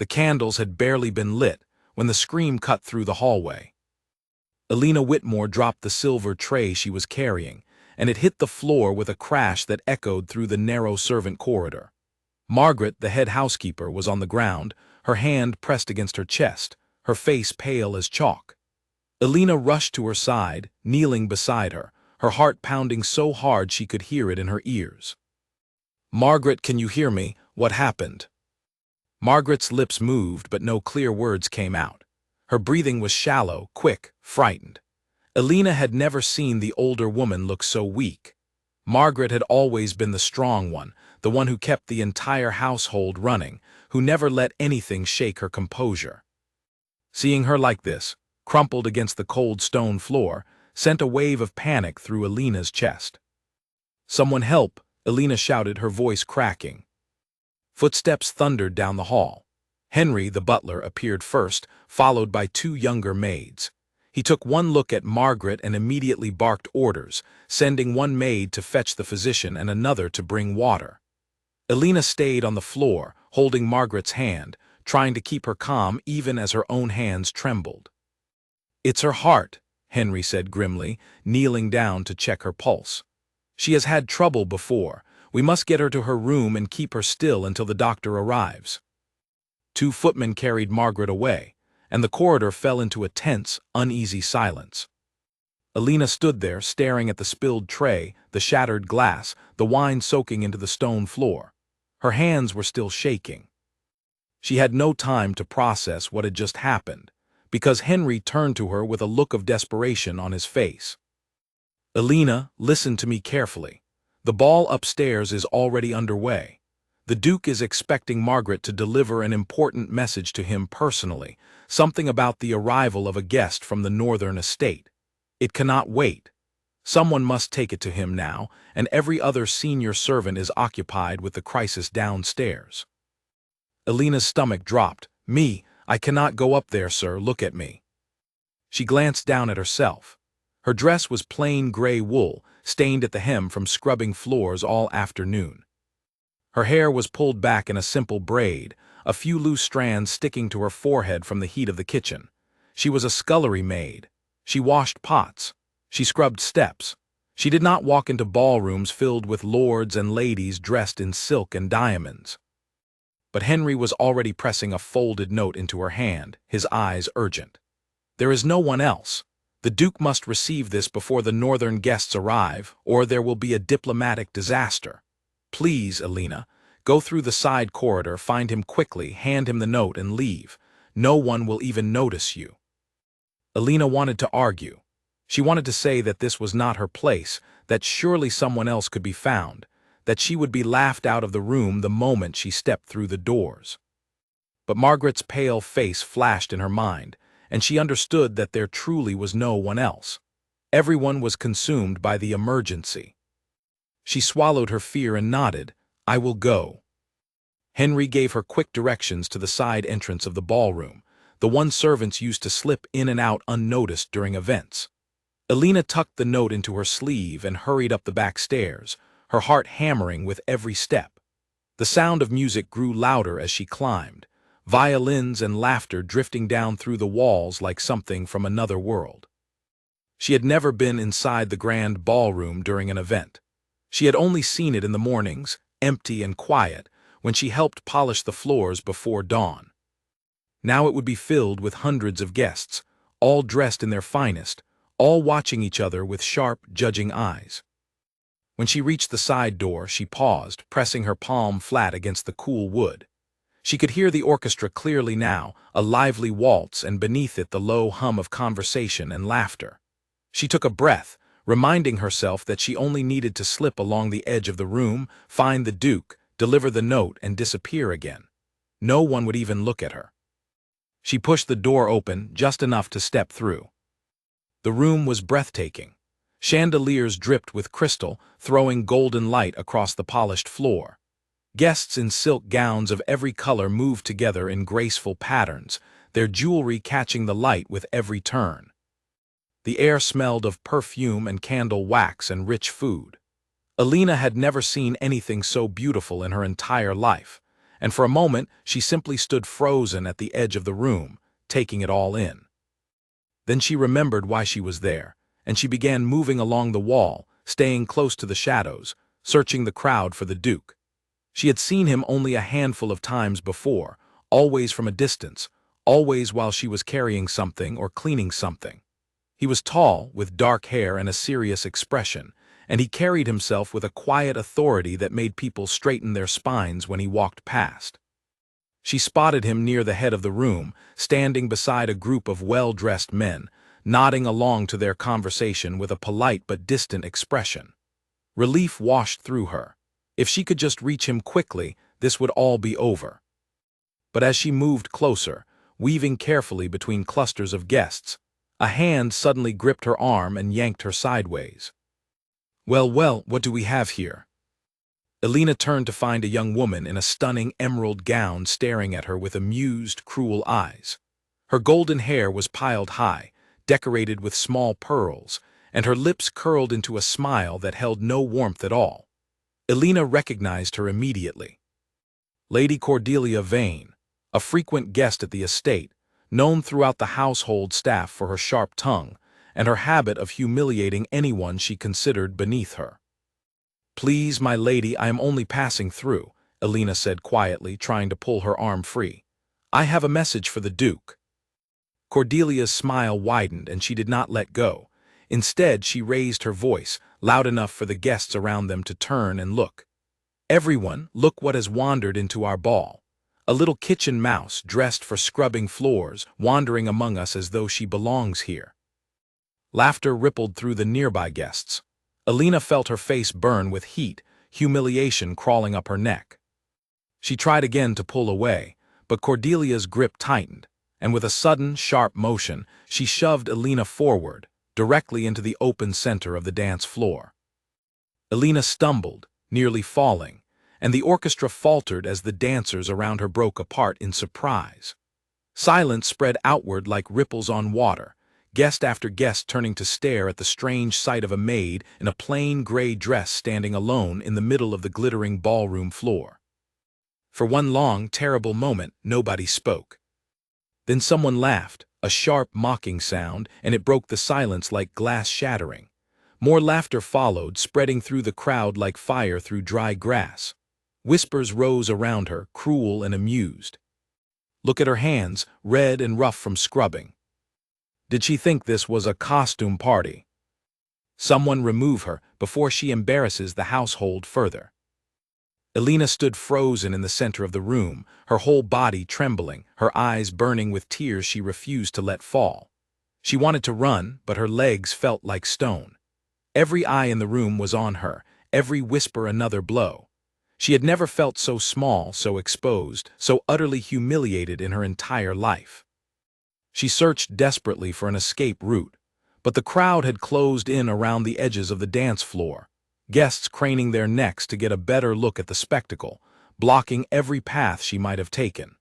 The candles had barely been lit when the scream cut through the hallway. Elena Whitmore dropped the silver tray she was carrying, and it hit the floor with a crash that echoed through the narrow servant corridor. Margaret, the head housekeeper, was on the ground, her hand pressed against her chest, her face pale as chalk. Elena rushed to her side, kneeling beside her, her heart pounding so hard she could hear it in her ears. "Margaret, can you hear me? What happened?" Margaret's lips moved, but no clear words came out. Her breathing was shallow, quick, frightened. Elena had never seen the older woman look so weak. Margaret had always been the strong one, the one who kept the entire household running, who never let anything shake her composure. Seeing her like this, crumpled against the cold stone floor, sent a wave of panic through Elena's chest. "Someone help!" Elena shouted, her voice cracking. Footsteps thundered down the hall. Henry, the butler, appeared first, followed by two younger maids. He took one look at Margaret and immediately barked orders, sending one maid to fetch the physician and another to bring water. Elena stayed on the floor, holding Margaret's hand, trying to keep her calm even as her own hands trembled. "It's her heart," Henry said grimly, kneeling down to check her pulse. "She has had trouble before. We must get her to her room and keep her still until the doctor arrives." Two footmen carried Margaret away, and the corridor fell into a tense, uneasy silence. Elena stood there, staring at the spilled tray, the shattered glass, the wine soaking into the stone floor. Her hands were still shaking. She had no time to process what had just happened, because Henry turned to her with a look of desperation on his face. "Elena, listen to me carefully. The ball upstairs is already underway. The Duke is expecting Margaret to deliver an important message to him personally, something about the arrival of a guest from the northern estate. It cannot wait. Someone must take it to him now, and every other senior servant is occupied with the crisis downstairs." Elena's stomach dropped. I cannot go up there, sir, look at me." She glanced down at herself. Her dress was plain gray wool, stained at the hem from scrubbing floors all afternoon. Her hair was pulled back in a simple braid, a few loose strands sticking to her forehead from the heat of the kitchen. She was a scullery maid. She washed pots. She scrubbed steps. She did not walk into ballrooms filled with lords and ladies dressed in silk and diamonds. But Henry was already pressing a folded note into her hand, his eyes urgent. "There is no one else. The Duke must receive this before the northern guests arrive, or there will be a diplomatic disaster. Please, Elena, go through the side corridor, find him quickly, hand him the note, and leave. No one will even notice you." Elena wanted to argue. She wanted to say that this was not her place, that surely someone else could be found, that she would be laughed out of the room the moment she stepped through the doors. But Margaret's pale face flashed in her mind, and she understood that there truly was no one else. Everyone was consumed by the emergency. She swallowed her fear and nodded. "I will go." Henry gave her quick directions to the side entrance of the ballroom, the one servants used to slip in and out unnoticed during events. Elena tucked the note into her sleeve and hurried up the back stairs, her heart hammering with every step. The sound of music grew louder as she climbed, violins and laughter drifting down through the walls like something from another world. She had never been inside the grand ballroom during an event. She had only seen it in the mornings, empty and quiet, when she helped polish the floors before dawn. Now it would be filled with hundreds of guests, all dressed in their finest, all watching each other with sharp, judging eyes. When she reached the side door, she paused, pressing her palm flat against the cool wood. She could hear the orchestra clearly now, a lively waltz, and beneath it the low hum of conversation and laughter. She took a breath, reminding herself that she only needed to slip along the edge of the room, find the Duke, deliver the note, and disappear again. No one would even look at her. She pushed the door open just enough to step through. The room was breathtaking. Chandeliers dripped with crystal, throwing golden light across the polished floor. Guests in silk gowns of every color moved together in graceful patterns, their jewelry catching the light with every turn. The air smelled of perfume and candle wax and rich food. Elena had never seen anything so beautiful in her entire life, and for a moment she simply stood frozen at the edge of the room, taking it all in. Then she remembered why she was there, and she began moving along the wall, staying close to the shadows, searching the crowd for the Duke. She had seen him only a handful of times before, always from a distance, always while she was carrying something or cleaning something. He was tall, with dark hair and a serious expression, and he carried himself with a quiet authority that made people straighten their spines when he walked past. She spotted him near the head of the room, standing beside a group of well-dressed men, nodding along to their conversation with a polite but distant expression. Relief washed through her. If she could just reach him quickly, this would all be over. But as she moved closer, weaving carefully between clusters of guests, a hand suddenly gripped her arm and yanked her sideways. Well, what do we have here?" Alina turned to find a young woman in a stunning emerald gown staring at her with amused, cruel eyes. Her golden hair was piled high, decorated with small pearls, and her lips curled into a smile that held no warmth at all. Alina recognized her immediately. Lady Cordelia Vane, a frequent guest at the estate, known throughout the household staff for her sharp tongue and her habit of humiliating anyone she considered beneath her. "Please, my lady, I am only passing through," Alina said quietly, trying to pull her arm free. "I have a message for the Duke." Cordelia's smile widened and she did not let go. Instead, she raised her voice, loud enough for the guests around them to turn and look. "Everyone, look what has wandered into our ball. A little kitchen mouse, dressed for scrubbing floors, wandering among us as though she belongs here." Laughter rippled through the nearby guests. Alina felt her face burn with heat, humiliation crawling up her neck. She tried again to pull away, but Cordelia's grip tightened, and with a sudden, sharp motion, she shoved Alina forward, directly into the open center of the dance floor. Alina stumbled, nearly falling, and the orchestra faltered as the dancers around her broke apart in surprise. Silence spread outward like ripples on water, guest after guest turning to stare at the strange sight of a maid in a plain gray dress standing alone in the middle of the glittering ballroom floor. For one long, terrible moment, nobody spoke. Then someone laughed, a sharp, mocking sound, and it broke the silence like glass shattering. More laughter followed, spreading through the crowd like fire through dry grass. Whispers rose around her, cruel and amused. Look at her hands, red and rough from scrubbing. Did she think this was a costume party? Someone remove her before she embarrasses the household further. Alina stood frozen in the center of the room, her whole body trembling, her eyes burning with tears she refused to let fall. She wanted to run, but her legs felt like stone. Every eye in the room was on her, every whisper another blow. She had never felt so small, so exposed, so utterly humiliated in her entire life. She searched desperately for an escape route, but the crowd had closed in around the edges of the dance floor, guests craning their necks to get a better look at the spectacle, blocking every path she might have taken.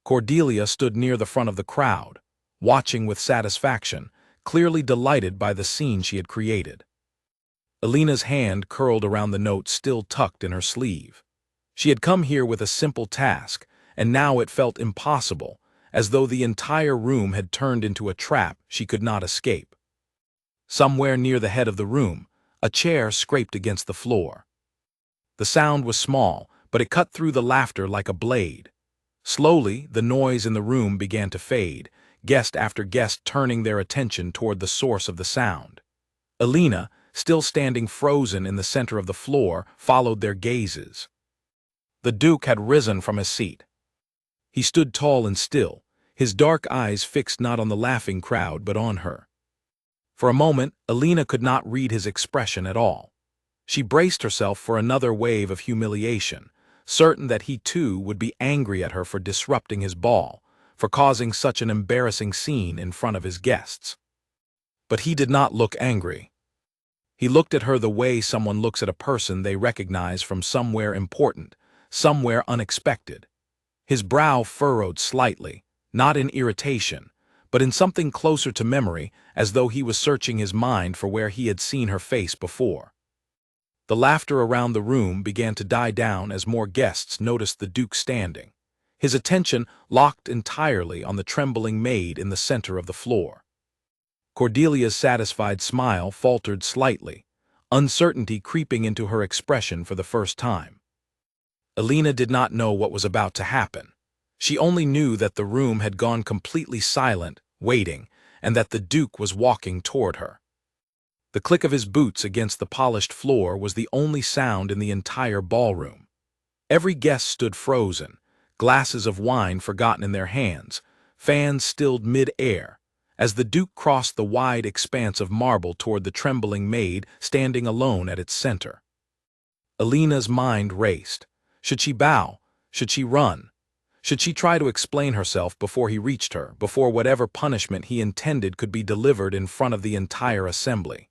Cordelia stood near the front of the crowd, watching with satisfaction, clearly delighted by the scene she had created. Alina's hand curled around the note still tucked in her sleeve. She had come here with a simple task, and now it felt impossible, as though the entire room had turned into a trap she could not escape. Somewhere near the head of the room, a chair scraped against the floor. The sound was small, but it cut through the laughter like a blade. Slowly, the noise in the room began to fade, guest after guest turning their attention toward the source of the sound. Alina, still standing frozen in the center of the floor, followed their gazes. The Duke had risen from his seat. He stood tall and still, his dark eyes fixed not on the laughing crowd but on her. For a moment, Alina could not read his expression at all. She braced herself for another wave of humiliation, certain that he too would be angry at her for disrupting his ball, for causing such an embarrassing scene in front of his guests. But he did not look angry. He looked at her the way someone looks at a person they recognize from somewhere important, somewhere unexpected. His brow furrowed slightly, not in irritation, but in something closer to memory, as though he was searching his mind for where he had seen her face before. The laughter around the room began to die down as more guests noticed the Duke standing, his attention locked entirely on the trembling maid in the center of the floor. Cordelia's satisfied smile faltered slightly, uncertainty creeping into her expression for the first time. Alina did not know what was about to happen. She only knew that the room had gone completely silent, waiting, and that the Duke was walking toward her. The click of his boots against the polished floor was the only sound in the entire ballroom. Every guest stood frozen, glasses of wine forgotten in their hands, fans stilled mid-air, as the Duke crossed the wide expanse of marble toward the trembling maid standing alone at its center. Alina's mind raced. Should she bow? Should she run? Should she try to explain herself before he reached her, before whatever punishment he intended could be delivered in front of the entire assembly?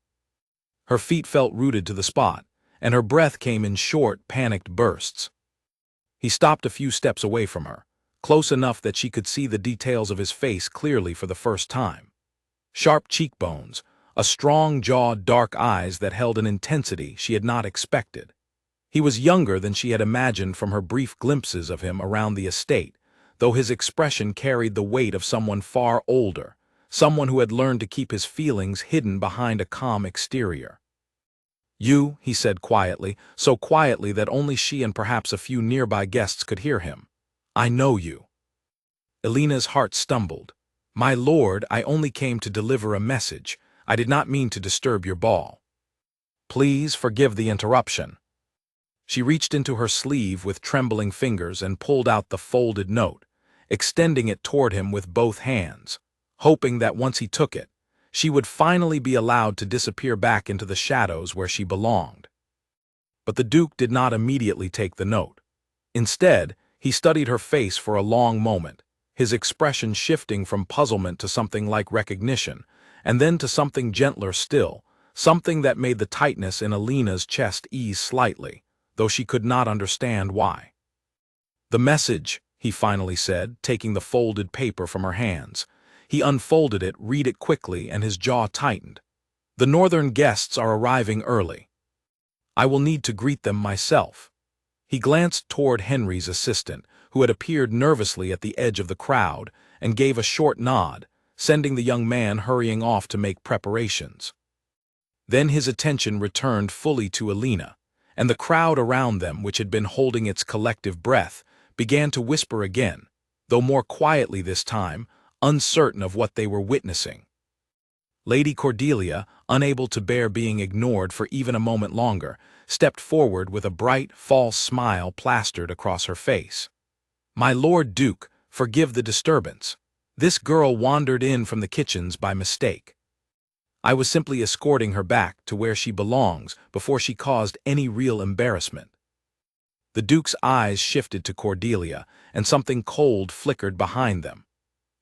Her feet felt rooted to the spot, and her breath came in short, panicked bursts. He stopped a few steps away from her, close enough that she could see the details of his face clearly for the first time. Sharp cheekbones, a strong-jawed dark eyes that held an intensity she had not expected. He was younger than she had imagined from her brief glimpses of him around the estate, though his expression carried the weight of someone far older, someone who had learned to keep his feelings hidden behind a calm exterior. "You," he said quietly, so quietly that only she and perhaps a few nearby guests could hear him. "I know you." Alina's heart stumbled. "My lord, I only came to deliver a message. I did not mean to disturb your ball." "Please forgive the interruption." She reached into her sleeve with trembling fingers and pulled out the folded note, extending it toward him with both hands, hoping that once he took it, she would finally be allowed to disappear back into the shadows where she belonged. But the Duke did not immediately take the note. Instead, he studied her face for a long moment, his expression shifting from puzzlement to something like recognition, and then to something gentler still, something that made the tightness in Alina's chest ease slightly, though she could not understand why. "The message," he finally said, taking the folded paper from her hands. He unfolded it, read it quickly, and his jaw tightened. "The northern guests are arriving early. I will need to greet them myself." He glanced toward Henry's assistant, who had appeared nervously at the edge of the crowd, and gave a short nod, sending the young man hurrying off to make preparations. Then his attention returned fully to Alina, and the crowd around them, which had been holding its collective breath, began to whisper again, though more quietly this time, uncertain of what they were witnessing. Lady Cordelia, unable to bear being ignored for even a moment longer, stepped forward with a bright, false smile plastered across her face. "My Lord Duke, forgive the disturbance. This girl wandered in from the kitchens by mistake. I was simply escorting her back to where she belongs before she caused any real embarrassment." The Duke's eyes shifted to Cordelia, and something cold flickered behind them.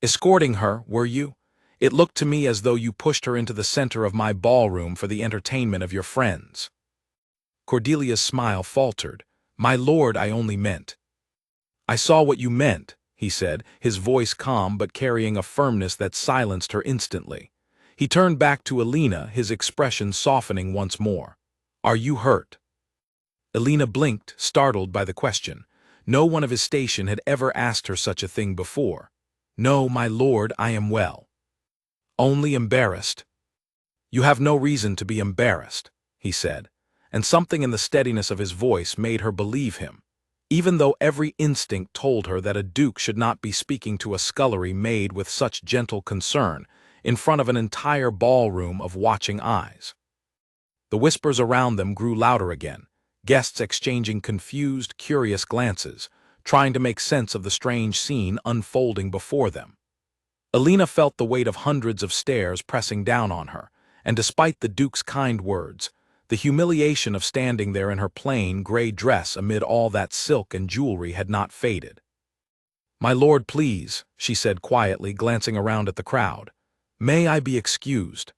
"Escorting her, were you? It looked to me as though you pushed her into the center of my ballroom for the entertainment of your friends." Cordelia's smile faltered. "My lord, I only meant—" "I saw what you meant," he said, his voice calm but carrying a firmness that silenced her instantly. He turned back to Alina, his expression softening once more. "Are you hurt?" Alina blinked, startled by the question. No one of his station had ever asked her such a thing before. "No, my lord, I am well." "Only embarrassed." "You have no reason to be embarrassed," he said, and something in the steadiness of his voice made her believe him, even though every instinct told her that a duke should not be speaking to a scullery maid with such gentle concern, in front of an entire ballroom of watching eyes. The whispers around them grew louder again, guests exchanging confused, curious glances, trying to make sense of the strange scene unfolding before them. Alina felt the weight of hundreds of stares pressing down on her, and despite the Duke's kind words, the humiliation of standing there in her plain, gray dress amid all that silk and jewelry had not faded. "My lord, please," she said quietly, glancing around at the crowd. "May I be excused?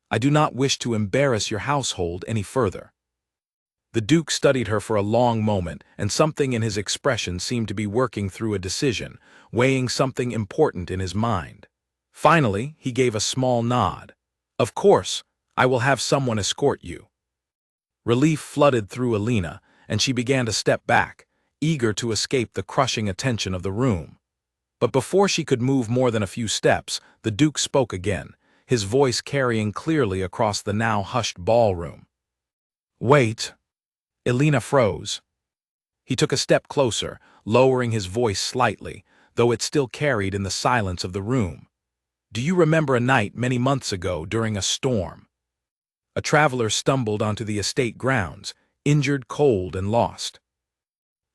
I do not wish to embarrass your household any further." The Duke studied her for a long moment, and something in his expression seemed to be working through a decision, weighing something important in his mind. Finally, he gave a small nod. "Of course, I will have someone escort you." Relief flooded through Alina, and she began to step back, eager to escape the crushing attention of the room. But before she could move more than a few steps, the Duke spoke again, his voice carrying clearly across the now hushed ballroom. "Wait." Alina froze. He took a step closer, lowering his voice slightly, though it still carried in the silence of the room. "Do you remember a night many months ago during a storm? A traveler stumbled onto the estate grounds, injured, cold, and lost."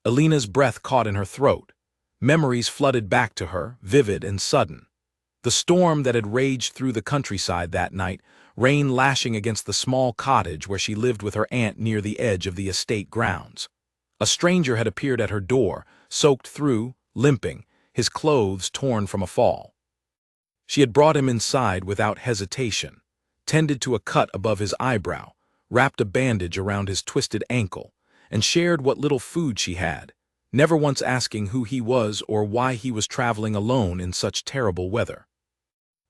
Alina's breath caught in her throat. Memories flooded back to her, vivid and sudden. The storm that had raged through the countryside that night, rain lashing against the small cottage where she lived with her aunt near the edge of the estate grounds. A stranger had appeared at her door, soaked through, limping, his clothes torn from a fall. She had brought him inside without hesitation, tended to a cut above his eyebrow, wrapped a bandage around his twisted ankle, and shared what little food she had, never once asking who he was or why he was traveling alone in such terrible weather.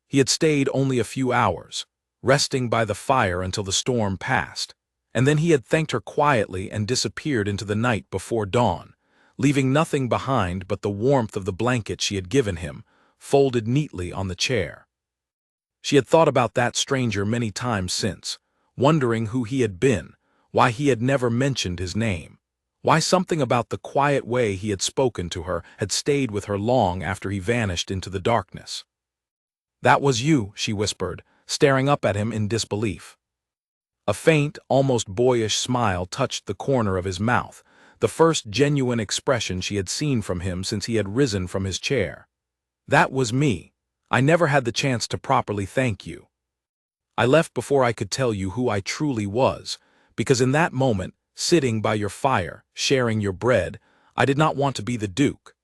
He had stayed only a few hours, resting by the fire until the storm passed, and then he had thanked her quietly and disappeared into the night before dawn, leaving nothing behind but the warmth of the blanket she had given him, folded neatly on the chair. She had thought about that stranger many times since, wondering who he had been, why he had never mentioned his name, why something about the quiet way he had spoken to her had stayed with her long after he vanished into the darkness. "That was you," she whispered, staring up at him in disbelief. A faint, almost boyish smile touched the corner of his mouth, the first genuine expression she had seen from him since he had risen from his chair. "That was me. I never had the chance to properly thank you. I left before I could tell you who I truly was, because in that moment, sitting by your fire, sharing your bread, I did not want to be the Duke.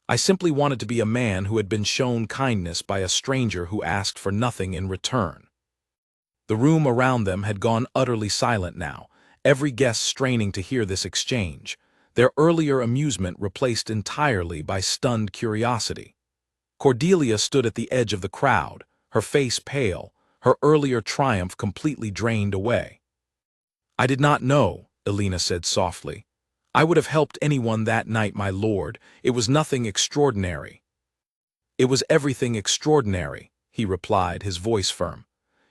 I simply wanted to be a man who had been shown kindness by a stranger who asked for nothing in return." The room around them had gone utterly silent now, every guest straining to hear this exchange, their earlier amusement replaced entirely by stunned curiosity. Cordelia stood at the edge of the crowd, her face pale, her earlier triumph completely drained away. "I did not know," Alina said softly. "I would have helped anyone that night, my lord. It was nothing extraordinary." "It was everything extraordinary," he replied, his voice firm.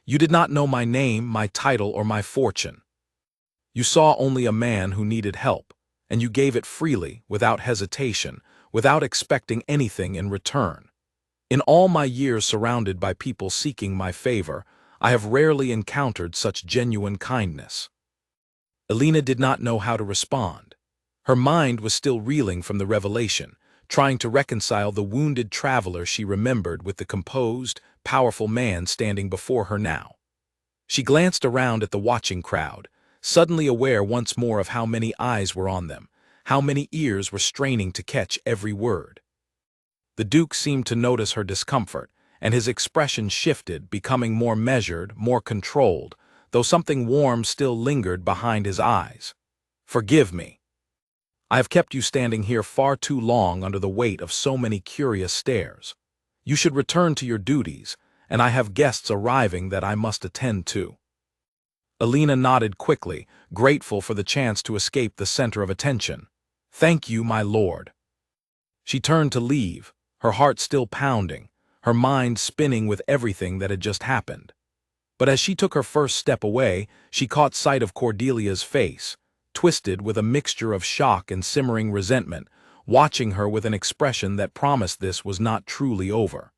"You did not know my name, my title, or my fortune. You saw only a man who needed help, and you gave it freely, without hesitation, without expecting anything in return. In all my years surrounded by people seeking my favor, I have rarely encountered such genuine kindness." Alina did not know how to respond. Her mind was still reeling from the revelation, trying to reconcile the wounded traveler she remembered with the composed, powerful man standing before her now. She glanced around at the watching crowd, suddenly aware once more of how many eyes were on them, how many ears were straining to catch every word. The Duke seemed to notice her discomfort, and his expression shifted, becoming more measured, more controlled, though something warm still lingered behind his eyes. "Forgive me. I have kept you standing here far too long under the weight of so many curious stares. You should return to your duties, and I have guests arriving that I must attend to." Alina nodded quickly, grateful for the chance to escape the center of attention. "Thank you, my lord." She turned to leave, her heart still pounding, her mind spinning with everything that had just happened. But as she took her first step away, she caught sight of Cordelia's face, twisted with a mixture of shock and simmering resentment, watching her with an expression that promised this was not truly over.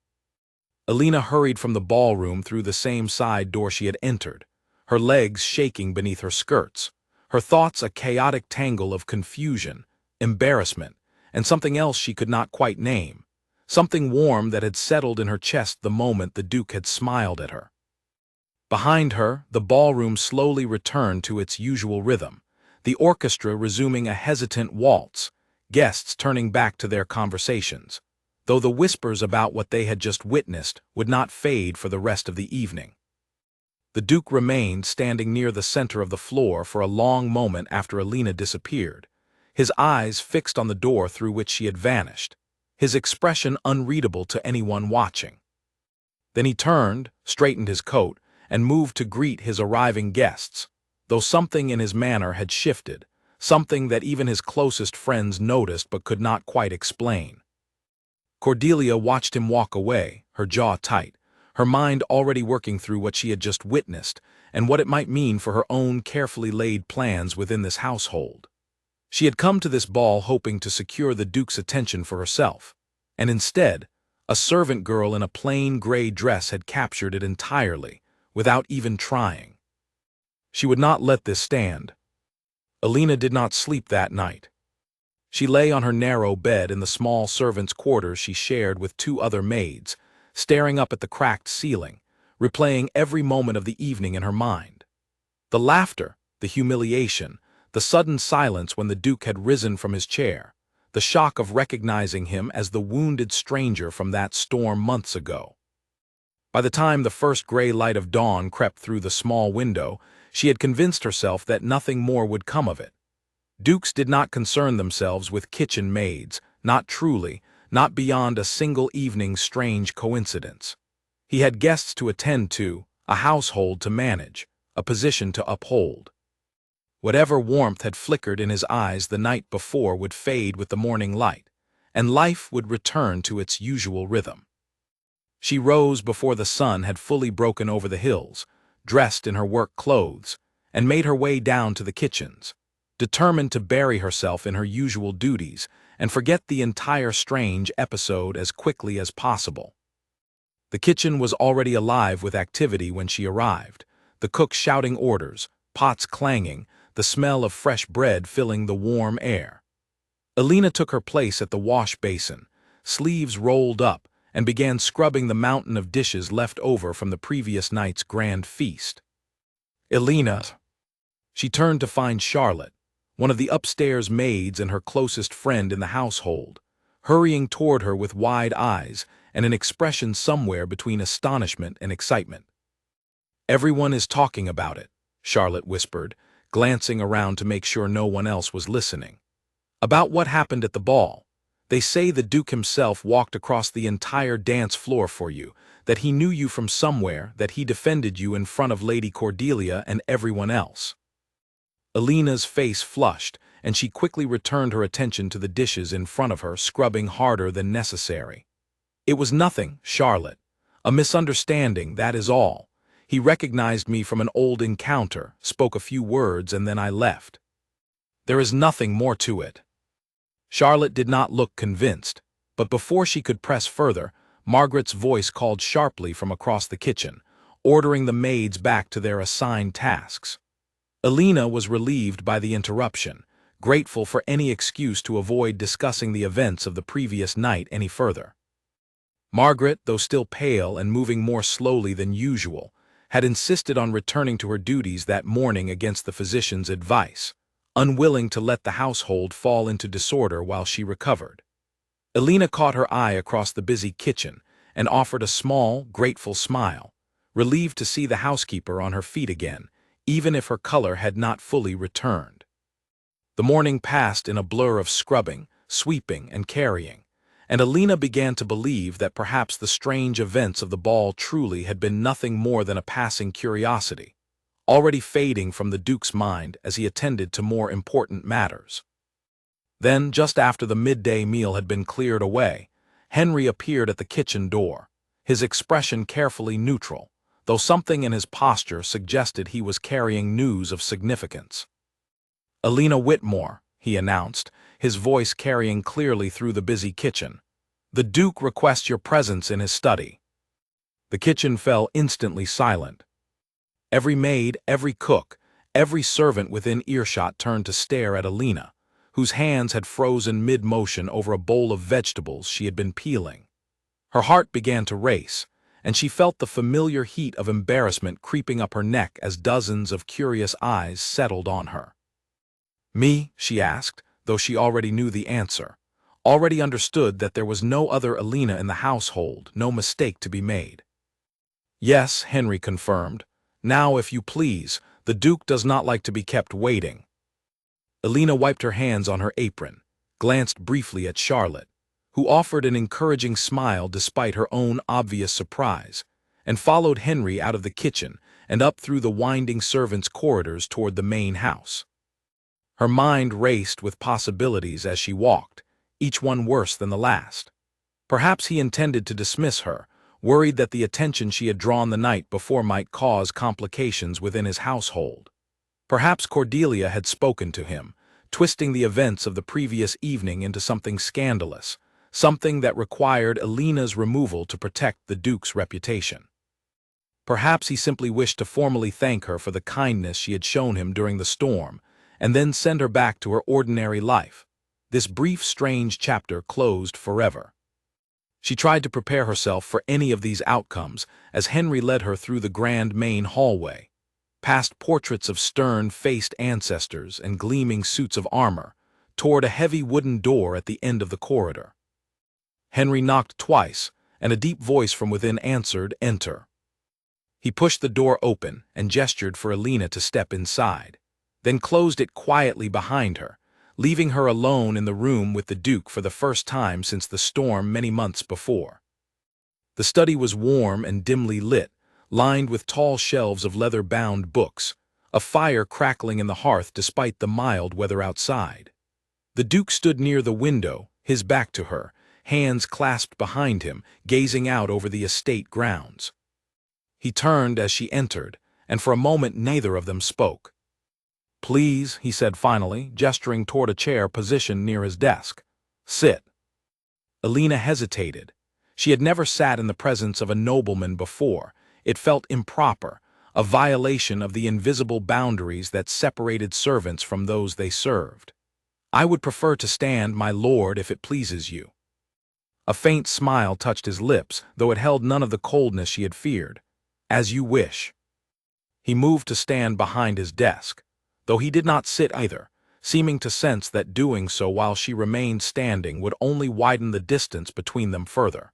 Alina hurried from the ballroom through the same side door she had entered, her legs shaking beneath her skirts, her thoughts a chaotic tangle of confusion, embarrassment, and something else she could not quite name, something warm that had settled in her chest the moment the Duke had smiled at her. Behind her, the ballroom slowly returned to its usual rhythm, the orchestra resuming a hesitant waltz, guests turning back to their conversations, though the whispers about what they had just witnessed would not fade for the rest of the evening. The Duke remained standing near the center of the floor for a long moment after Alina disappeared, his eyes fixed on the door through which she had vanished, his expression unreadable to anyone watching. Then he turned, straightened his coat, and moved to greet his arriving guests, though something in his manner had shifted, something that even his closest friends noticed but could not quite explain. Cordelia watched him walk away, her jaw tight, her mind already working through what she had just witnessed and what it might mean for her own carefully laid plans within this household. She had come to this ball hoping to secure the Duke's attention for herself, and instead, a servant girl in a plain gray dress had captured it entirely, without even trying. She would not let this stand. Alina did not sleep that night. She lay on her narrow bed in the small servants' quarters she shared with two other maids, staring up at the cracked ceiling, replaying every moment of the evening in her mind. The laughter, the humiliation, the sudden silence when the Duke had risen from his chair, the shock of recognizing him as the wounded stranger from that storm months ago. By the time the first gray light of dawn crept through the small window, she had convinced herself that nothing more would come of it. Dukes did not concern themselves with kitchen maids, not truly, not beyond a single evening's strange coincidence. He had guests to attend to, a household to manage, a position to uphold. Whatever warmth had flickered in his eyes the night before would fade with the morning light, and life would return to its usual rhythm. She rose before the sun had fully broken over the hills, dressed in her work clothes, and made her way down to the kitchens, determined to bury herself in her usual duties and forget the entire strange episode as quickly as possible. The kitchen was already alive with activity when she arrived, the cook shouting orders, pots clanging, the smell of fresh bread filling the warm air. Alina took her place at the wash basin, sleeves rolled up, and began scrubbing the mountain of dishes left over from the previous night's grand feast. Alina. She turned to find Charlotte, one of the upstairs maids and her closest friend in the household, hurrying toward her with wide eyes and an expression somewhere between astonishment and excitement. "Everyone is talking about it," Charlotte whispered, glancing around to make sure no one else was listening. "About what happened at the ball. They say the Duke himself walked across the entire dance floor for you, that he knew you from somewhere, that he defended you in front of Lady Cordelia and everyone else." Alina's face flushed, and she quickly returned her attention to the dishes in front of her, scrubbing harder than necessary. "It was nothing, Charlotte. A misunderstanding, that is all. He recognized me from an old encounter, spoke a few words, and then I left. There is nothing more to it." Charlotte did not look convinced, but before she could press further, Margaret's voice called sharply from across the kitchen, ordering the maids back to their assigned tasks. Alina was relieved by the interruption, grateful for any excuse to avoid discussing the events of the previous night any further. Margaret, though still pale and moving more slowly than usual, had insisted on returning to her duties that morning against the physician's advice, unwilling to let the household fall into disorder while she recovered. Alina caught her eye across the busy kitchen and offered a small, grateful smile, relieved to see the housekeeper on her feet again, even if her color had not fully returned. The morning passed in a blur of scrubbing, sweeping, and carrying, and Alina began to believe that perhaps the strange events of the ball truly had been nothing more than a passing curiosity, already fading from the Duke's mind as he attended to more important matters. Then, just after the midday meal had been cleared away, Henry appeared at the kitchen door, his expression carefully neutral, though something in his posture suggested he was carrying news of significance. "Alina Whitmore," he announced, his voice carrying clearly through the busy kitchen. "The Duke requests your presence in his study." The kitchen fell instantly silent. Every maid, every cook, every servant within earshot turned to stare at Alina, whose hands had frozen mid-motion over a bowl of vegetables she had been peeling. Her heart began to race, and she felt the familiar heat of embarrassment creeping up her neck as dozens of curious eyes settled on her. "Me?" she asked, though she already knew the answer, already understood that there was no other Alina in the household, no mistake to be made. "Yes," Henry confirmed. "Now, if you please, the Duke does not like to be kept waiting." Alina wiped her hands on her apron, glanced briefly at Charlotte, who offered an encouraging smile despite her own obvious surprise, and followed Henry out of the kitchen and up through the winding servants' corridors toward the main house. Her mind raced with possibilities as she walked, each one worse than the last. Perhaps he intended to dismiss her, worried that the attention she had drawn the night before might cause complications within his household. Perhaps Cordelia had spoken to him, twisting the events of the previous evening into something scandalous, something that required Alina's removal to protect the Duke's reputation. Perhaps he simply wished to formally thank her for the kindness she had shown him during the storm, and then send her back to her ordinary life. This brief, strange chapter closed forever. She tried to prepare herself for any of these outcomes as Henry led her through the grand main hallway, past portraits of stern-faced ancestors and gleaming suits of armor, toward a heavy wooden door at the end of the corridor. Henry knocked twice, and a deep voice from within answered, "Enter." He pushed the door open and gestured for Alina to step inside, then closed it quietly behind her, leaving her alone in the room with the Duke for the first time since the storm many months before. The study was warm and dimly lit, lined with tall shelves of leather-bound books, a fire crackling in the hearth despite the mild weather outside. The Duke stood near the window, his back to her, hands clasped behind him, gazing out over the estate grounds. He turned as she entered, and for a moment neither of them spoke. "Please," he said finally, gesturing toward a chair positioned near his desk. "Sit." Alina hesitated. She had never sat in the presence of a nobleman before. It felt improper, a violation of the invisible boundaries that separated servants from those they served. "I would prefer to stand, my lord, if it pleases you." A faint smile touched his lips, though it held none of the coldness she had feared. "As you wish." He moved to stand behind his desk, though he did not sit either, seeming to sense that doing so while she remained standing would only widen the distance between them further.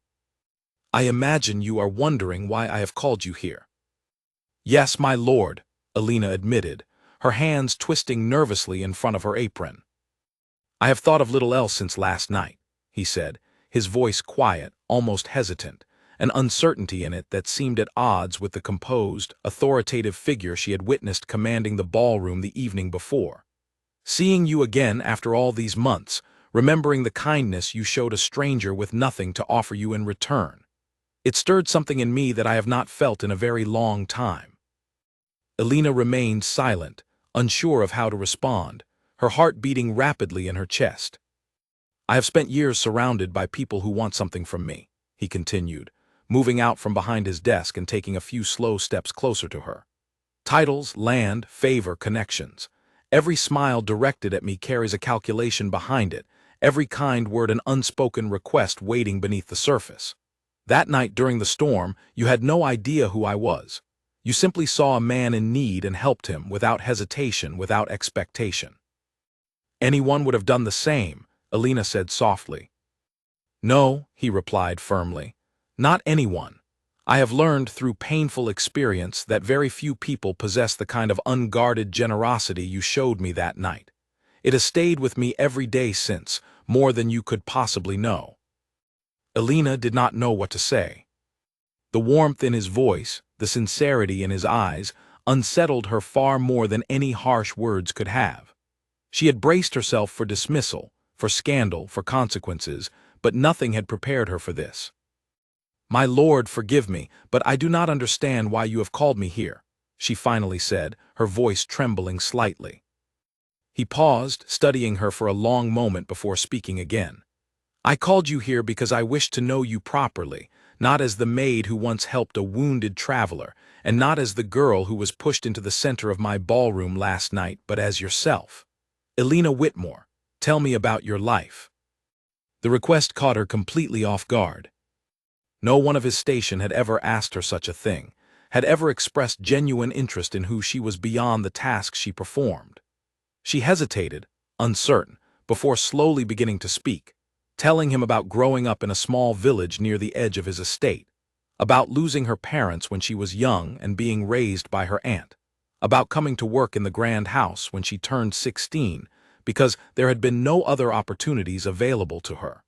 "I imagine you are wondering why I have called you here." "Yes, my lord," Alina admitted, her hands twisting nervously in front of her apron. "I have thought of little else since last night," he said, his voice quiet, almost hesitant, an uncertainty in it that seemed at odds with the composed, authoritative figure she had witnessed commanding the ballroom the evening before. "Seeing you again after all these months, remembering the kindness you showed a stranger with nothing to offer you in return. It stirred something in me that I have not felt in a very long time." Alina remained silent, unsure of how to respond, her heart beating rapidly in her chest. "I have spent years surrounded by people who want something from me," he continued, moving out from behind his desk and taking a few slow steps closer to her. "Titles, land, favor, connections. Every smile directed at me carries a calculation behind it, every kind word an unspoken request waiting beneath the surface. That night during the storm, you had no idea who I was. You simply saw a man in need and helped him without hesitation, without expectation." "Anyone would have done the same," Alina said softly. "No," he replied firmly. "Not anyone. I have learned through painful experience that very few people possess the kind of unguarded generosity you showed me that night. It has stayed with me every day since, more than you could possibly know." Alina did not know what to say. The warmth in his voice, the sincerity in his eyes, unsettled her far more than any harsh words could have. She had braced herself for dismissal, for scandal, for consequences, but nothing had prepared her for this. "My lord, forgive me, but I do not understand why you have called me here," she finally said, her voice trembling slightly. He paused, studying her for a long moment before speaking again. "I called you here because I wished to know you properly, not as the maid who once helped a wounded traveler, and not as the girl who was pushed into the center of my ballroom last night, but as yourself. Alina Whitmore, tell me about your life." The request caught her completely off guard. No one of his station had ever asked her such a thing, had ever expressed genuine interest in who she was beyond the tasks she performed. She hesitated, uncertain, before slowly beginning to speak, telling him about growing up in a small village near the edge of his estate, about losing her parents when she was young and being raised by her aunt, about coming to work in the grand house when she turned 16, because there had been no other opportunities available to her.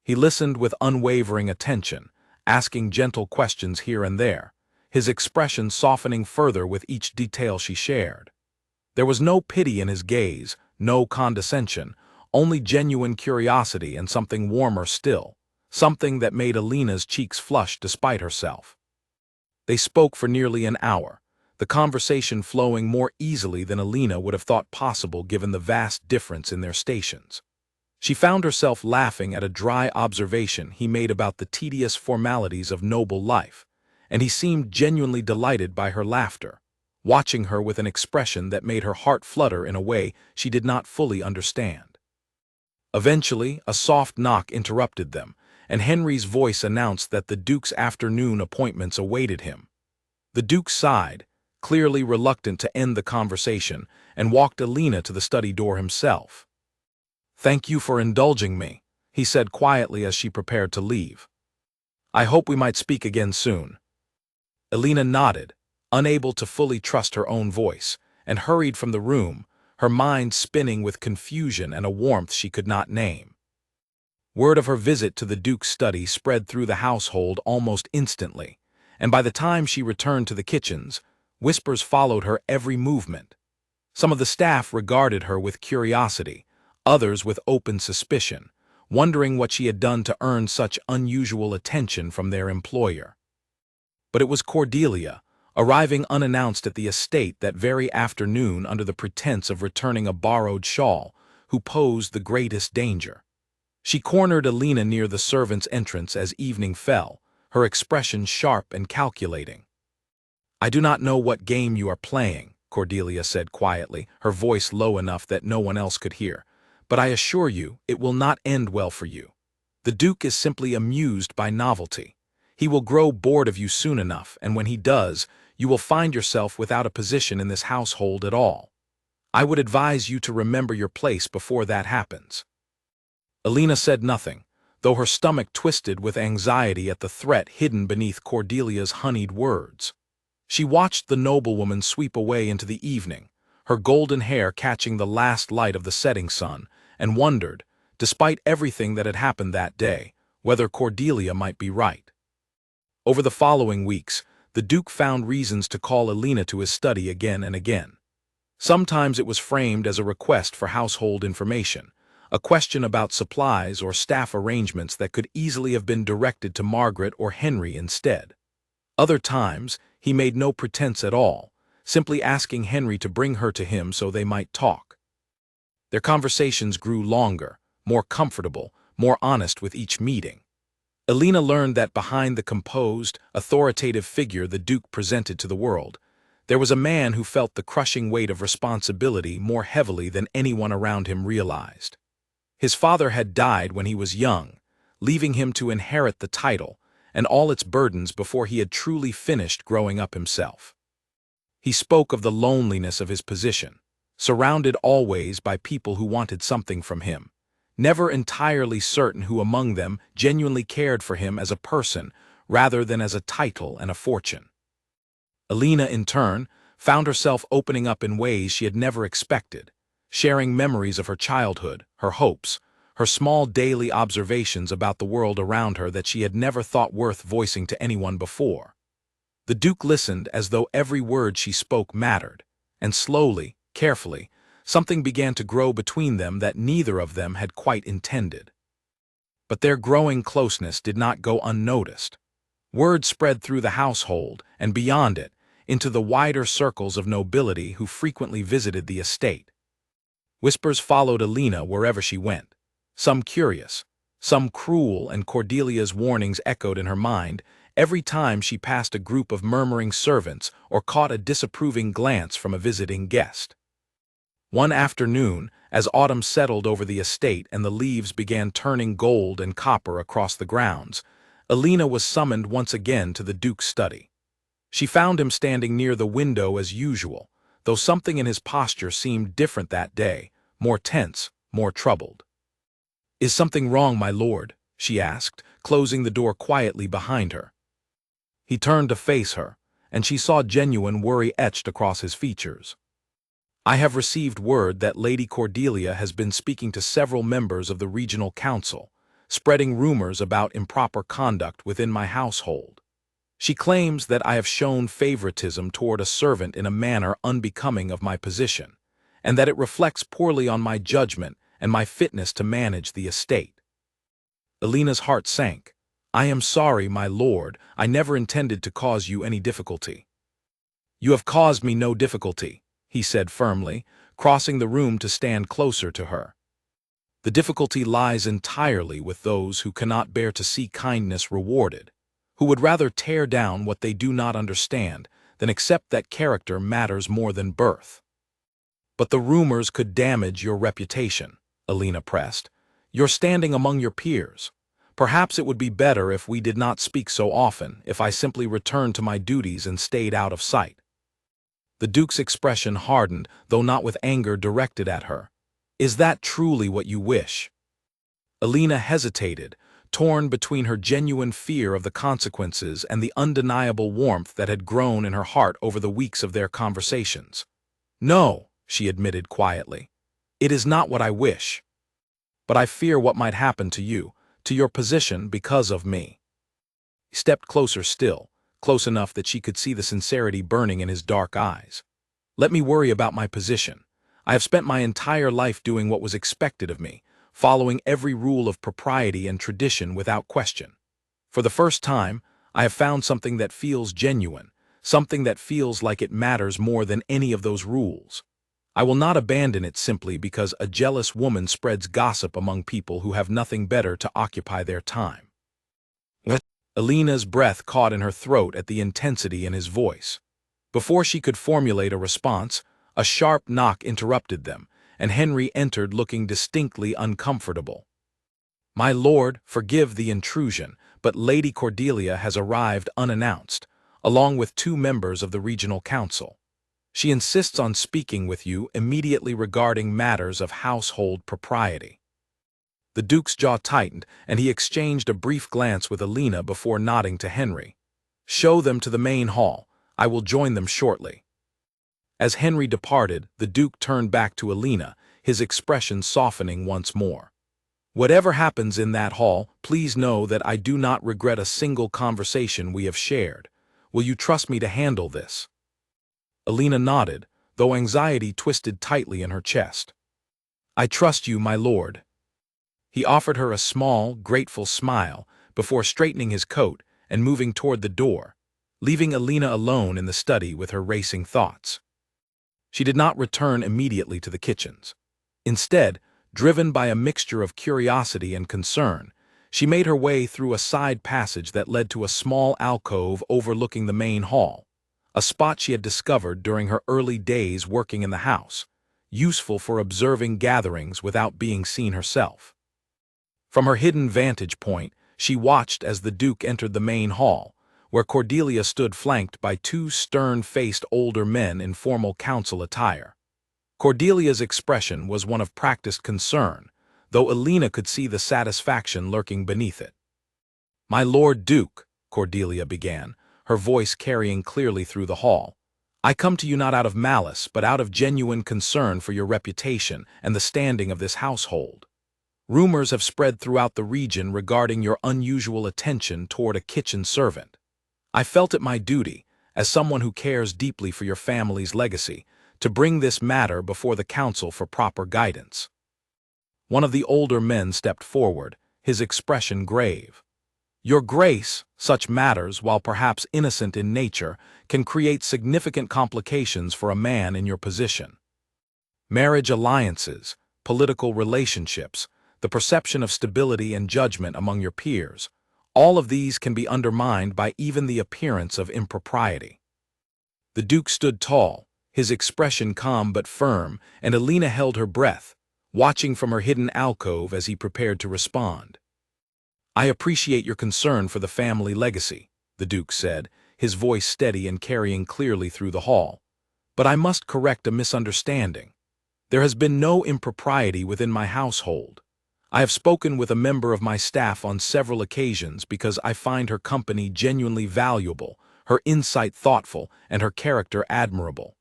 He listened with unwavering attention, asking gentle questions here and there, his expression softening further with each detail she shared. There was no pity in his gaze, no condescension, only genuine curiosity and something warmer still, something that made Alina's cheeks flush despite herself. They spoke for nearly an hour, the conversation flowing more easily than Alina would have thought possible given the vast difference in their stations. She found herself laughing at a dry observation he made about the tedious formalities of noble life, and he seemed genuinely delighted by her laughter, watching her with an expression that made her heart flutter in a way she did not fully understand. Eventually, a soft knock interrupted them, and Henry's voice announced that the Duke's afternoon appointments awaited him. The Duke sighed, clearly reluctant to end the conversation, and walked Alina to the study door himself. "Thank you for indulging me," he said quietly as she prepared to leave. "I hope we might speak again soon." Alina nodded, unable to fully trust her own voice, and hurried from the room, her mind spinning with confusion and a warmth she could not name. Word of her visit to the Duke's study spread through the household almost instantly, and by the time she returned to the kitchens, whispers followed her every movement. Some of the staff regarded her with curiosity, others with open suspicion, wondering what she had done to earn such unusual attention from their employer. But it was Cordelia, arriving unannounced at the estate that very afternoon under the pretense of returning a borrowed shawl, who posed the greatest danger. She cornered Alina near the servants' entrance as evening fell, her expression sharp and calculating. "I do not know what game you are playing," Cordelia said quietly, her voice low enough that no one else could hear, "but I assure you it will not end well for you. The Duke is simply amused by novelty. He will grow bored of you soon enough, and when he does, you will find yourself without a position in this household at all. I would advise you to remember your place before that happens." Alina said nothing, though her stomach twisted with anxiety at the threat hidden beneath Cordelia's honeyed words. She watched the noblewoman sweep away into the evening, her golden hair catching the last light of the setting sun, and wondered, despite everything that had happened that day, whether Cordelia might be right. Over the following weeks, the Duke found reasons to call Alina to his study again and again. Sometimes it was framed as a request for household information, a question about supplies or staff arrangements that could easily have been directed to Margaret or Henry instead. Other times, he made no pretense at all, simply asking Henry to bring her to him so they might talk. Their conversations grew longer, more comfortable, more honest with each meeting. Alina learned that behind the composed, authoritative figure the Duke presented to the world, there was a man who felt the crushing weight of responsibility more heavily than anyone around him realized. His father had died when he was young, leaving him to inherit the title and all its burdens before he had truly finished growing up himself. He spoke of the loneliness of his position, surrounded always by people who wanted something from him, never entirely certain who among them genuinely cared for him as a person rather than as a title and a fortune. Alina, in turn, found herself opening up in ways she had never expected, sharing memories of her childhood, her hopes, her small daily observations about the world around her that she had never thought worth voicing to anyone before. The Duke listened as though every word she spoke mattered, and slowly, carefully, something began to grow between them that neither of them had quite intended. But their growing closeness did not go unnoticed. Word spread through the household, and beyond it, into the wider circles of nobility who frequently visited the estate. Whispers followed Alina wherever she went, some curious, some cruel, and Cordelia's warnings echoed in her mind every time she passed a group of murmuring servants or caught a disapproving glance from a visiting guest. One afternoon, as autumn settled over the estate and the leaves began turning gold and copper across the grounds, Alina was summoned once again to the Duke's study. She found him standing near the window as usual, though something in his posture seemed different that day, more tense, more troubled. "Is something wrong, my lord?" she asked, closing the door quietly behind her. He turned to face her, and she saw genuine worry etched across his features. "I have received word that Lady Cordelia has been speaking to several members of the regional council, spreading rumors about improper conduct within my household. She claims that I have shown favoritism toward a servant in a manner unbecoming of my position, and that it reflects poorly on my judgment and my fitness to manage the estate. Alina's heart sank. I am sorry, my lord, I never intended to cause you any difficulty. You have caused me no difficulty, he said firmly, crossing the room to stand closer to her. The difficulty lies entirely with those who cannot bear to see kindness rewarded, who would rather tear down what they do not understand than accept that character matters more than birth. But the rumors could damage your reputation, Alina pressed. You're standing among your peers. Perhaps it would be better if we did not speak so often, if I simply returned to my duties and stayed out of sight. The Duke's expression hardened, though not with anger directed at her. Is that truly what you wish? Alina hesitated, torn between her genuine fear of the consequences and the undeniable warmth that had grown in her heart over the weeks of their conversations. No, she admitted quietly. It is not what I wish. But I fear what might happen to you, to your position because of me. He stepped closer still, close enough that she could see the sincerity burning in his dark eyes. Let me worry about my position. I have spent my entire life doing what was expected of me, following every rule of propriety and tradition without question. For the first time, I have found something that feels genuine, something that feels like it matters more than any of those rules. I will not abandon it simply because a jealous woman spreads gossip among people who have nothing better to occupy their time. Alina's breath caught in her throat at the intensity in his voice. Before she could formulate a response, a sharp knock interrupted them, and Henry entered looking distinctly uncomfortable. My lord, forgive the intrusion, but Lady Cordelia has arrived unannounced, along with 2 members of the Regional Council. She insists on speaking with you immediately regarding matters of household propriety. The Duke's jaw tightened, and he exchanged a brief glance with Alina before nodding to Henry. Show them to the main hall. I will join them shortly. As Henry departed, the Duke turned back to Alina, his expression softening once more. Whatever happens in that hall, please know that I do not regret a single conversation we have shared. Will you trust me to handle this? Alina nodded, though anxiety twisted tightly in her chest. I trust you, my lord. He offered her a small, grateful smile before straightening his coat and moving toward the door, leaving Alina alone in the study with her racing thoughts. She did not return immediately to the kitchens. Instead, driven by a mixture of curiosity and concern, she made her way through a side passage that led to a small alcove overlooking the main hall, a spot she had discovered during her early days working in the house, useful for observing gatherings without being seen herself. From her hidden vantage point, she watched as the Duke entered the main hall, where Cordelia stood flanked by 2 stern-faced older men in formal council attire. Cordelia's expression was one of practiced concern, though Alina could see the satisfaction lurking beneath it. My Lord Duke, Cordelia began, her voice carrying clearly through the hall, I come to you not out of malice, but out of genuine concern for your reputation and the standing of this household. Rumors have spread throughout the region regarding your unusual attention toward a kitchen servant. I felt it my duty, as someone who cares deeply for your family's legacy, to bring this matter before the council for proper guidance. One of the older men stepped forward, his expression grave. Your Grace, such matters, while perhaps innocent in nature, can create significant complications for a man in your position. Marriage alliances, political relationships, the perception of stability and judgment among your peers, all of these can be undermined by even the appearance of impropriety. The Duke stood tall, his expression calm but firm, and Alina held her breath, watching from her hidden alcove as he prepared to respond. I appreciate your concern for the family legacy, the Duke said, his voice steady and carrying clearly through the hall. But I must correct a misunderstanding. There has been no impropriety within my household. I have spoken with a member of my staff on several occasions because I find her company genuinely valuable, her insight thoughtful, and her character admirable.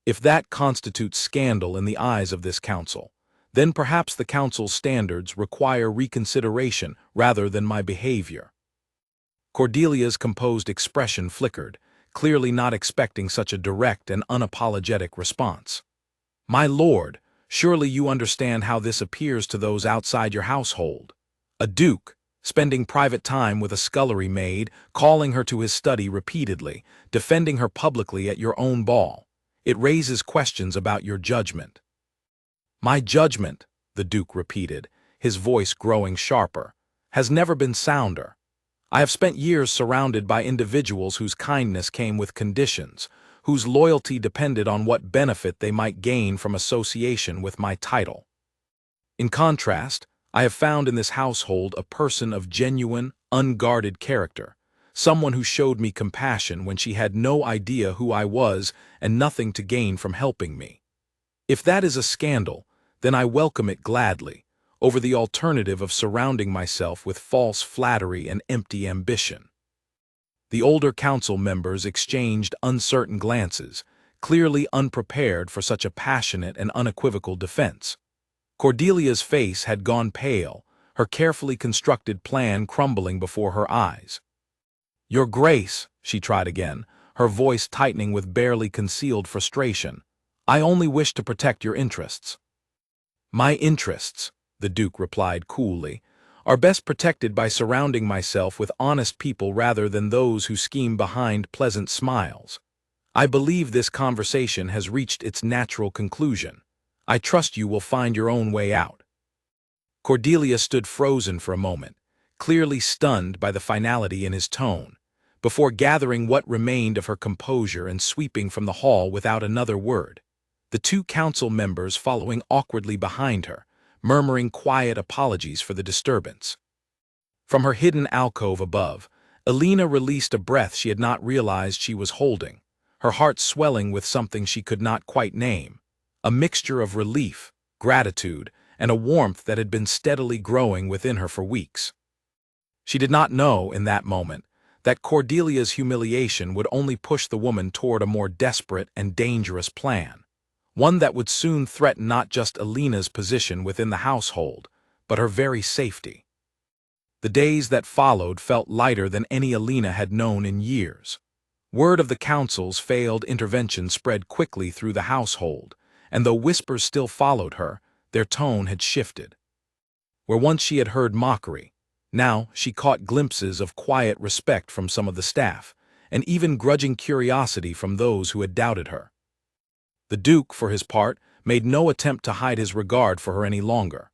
If that constitutes scandal in the eyes of this council, then perhaps the council's standards require reconsideration rather than my behavior. Cordelia's composed expression flickered, clearly not expecting such a direct and unapologetic response. "My lord, surely you understand how this appears to those outside your household. A duke, spending private time with a scullery maid, calling her to his study repeatedly, defending her publicly at your own ball. It raises questions about your judgment." "My judgment," the duke repeated, his voice growing sharper, "has never been sounder. I have spent years surrounded by individuals whose kindness came with conditions, whose loyalty depended on what benefit they might gain from association with my title. In contrast, I have found in this household a person of genuine, unguarded character, someone who showed me compassion when she had no idea who I was and nothing to gain from helping me. If that is a scandal, then I welcome it gladly, over the alternative of surrounding myself with false flattery and empty ambition." The older council members exchanged uncertain glances, clearly unprepared for such a passionate and unequivocal defense. Cordelia's face had gone pale, her carefully constructed plan crumbling before her eyes. "Your Grace," she tried again, her voice tightening with barely concealed frustration, "I only wish to protect your interests." "My interests," the Duke replied coolly, "are best protected by surrounding myself with honest people rather than those who scheme behind pleasant smiles. I believe this conversation has reached its natural conclusion. I trust you will find your own way out." Cordelia stood frozen for a moment, clearly stunned by the finality in his tone, before gathering what remained of her composure and sweeping from the hall without another word, the two council members following awkwardly behind her, murmuring quiet apologies for the disturbance. From her hidden alcove above, Alina released a breath she had not realized she was holding, her heart swelling with something she could not quite name, a mixture of relief, gratitude, and a warmth that had been steadily growing within her for weeks. She did not know, in that moment, that Cordelia's humiliation would only push the woman toward a more desperate and dangerous plan, one that would soon threaten not just Alina's position within the household, but her very safety. The days that followed felt lighter than any Alina had known in years. Word of the council's failed intervention spread quickly through the household, and though whispers still followed her, their tone had shifted. Where once she had heard mockery, now she caught glimpses of quiet respect from some of the staff, and even grudging curiosity from those who had doubted her. The Duke, for his part, made no attempt to hide his regard for her any longer.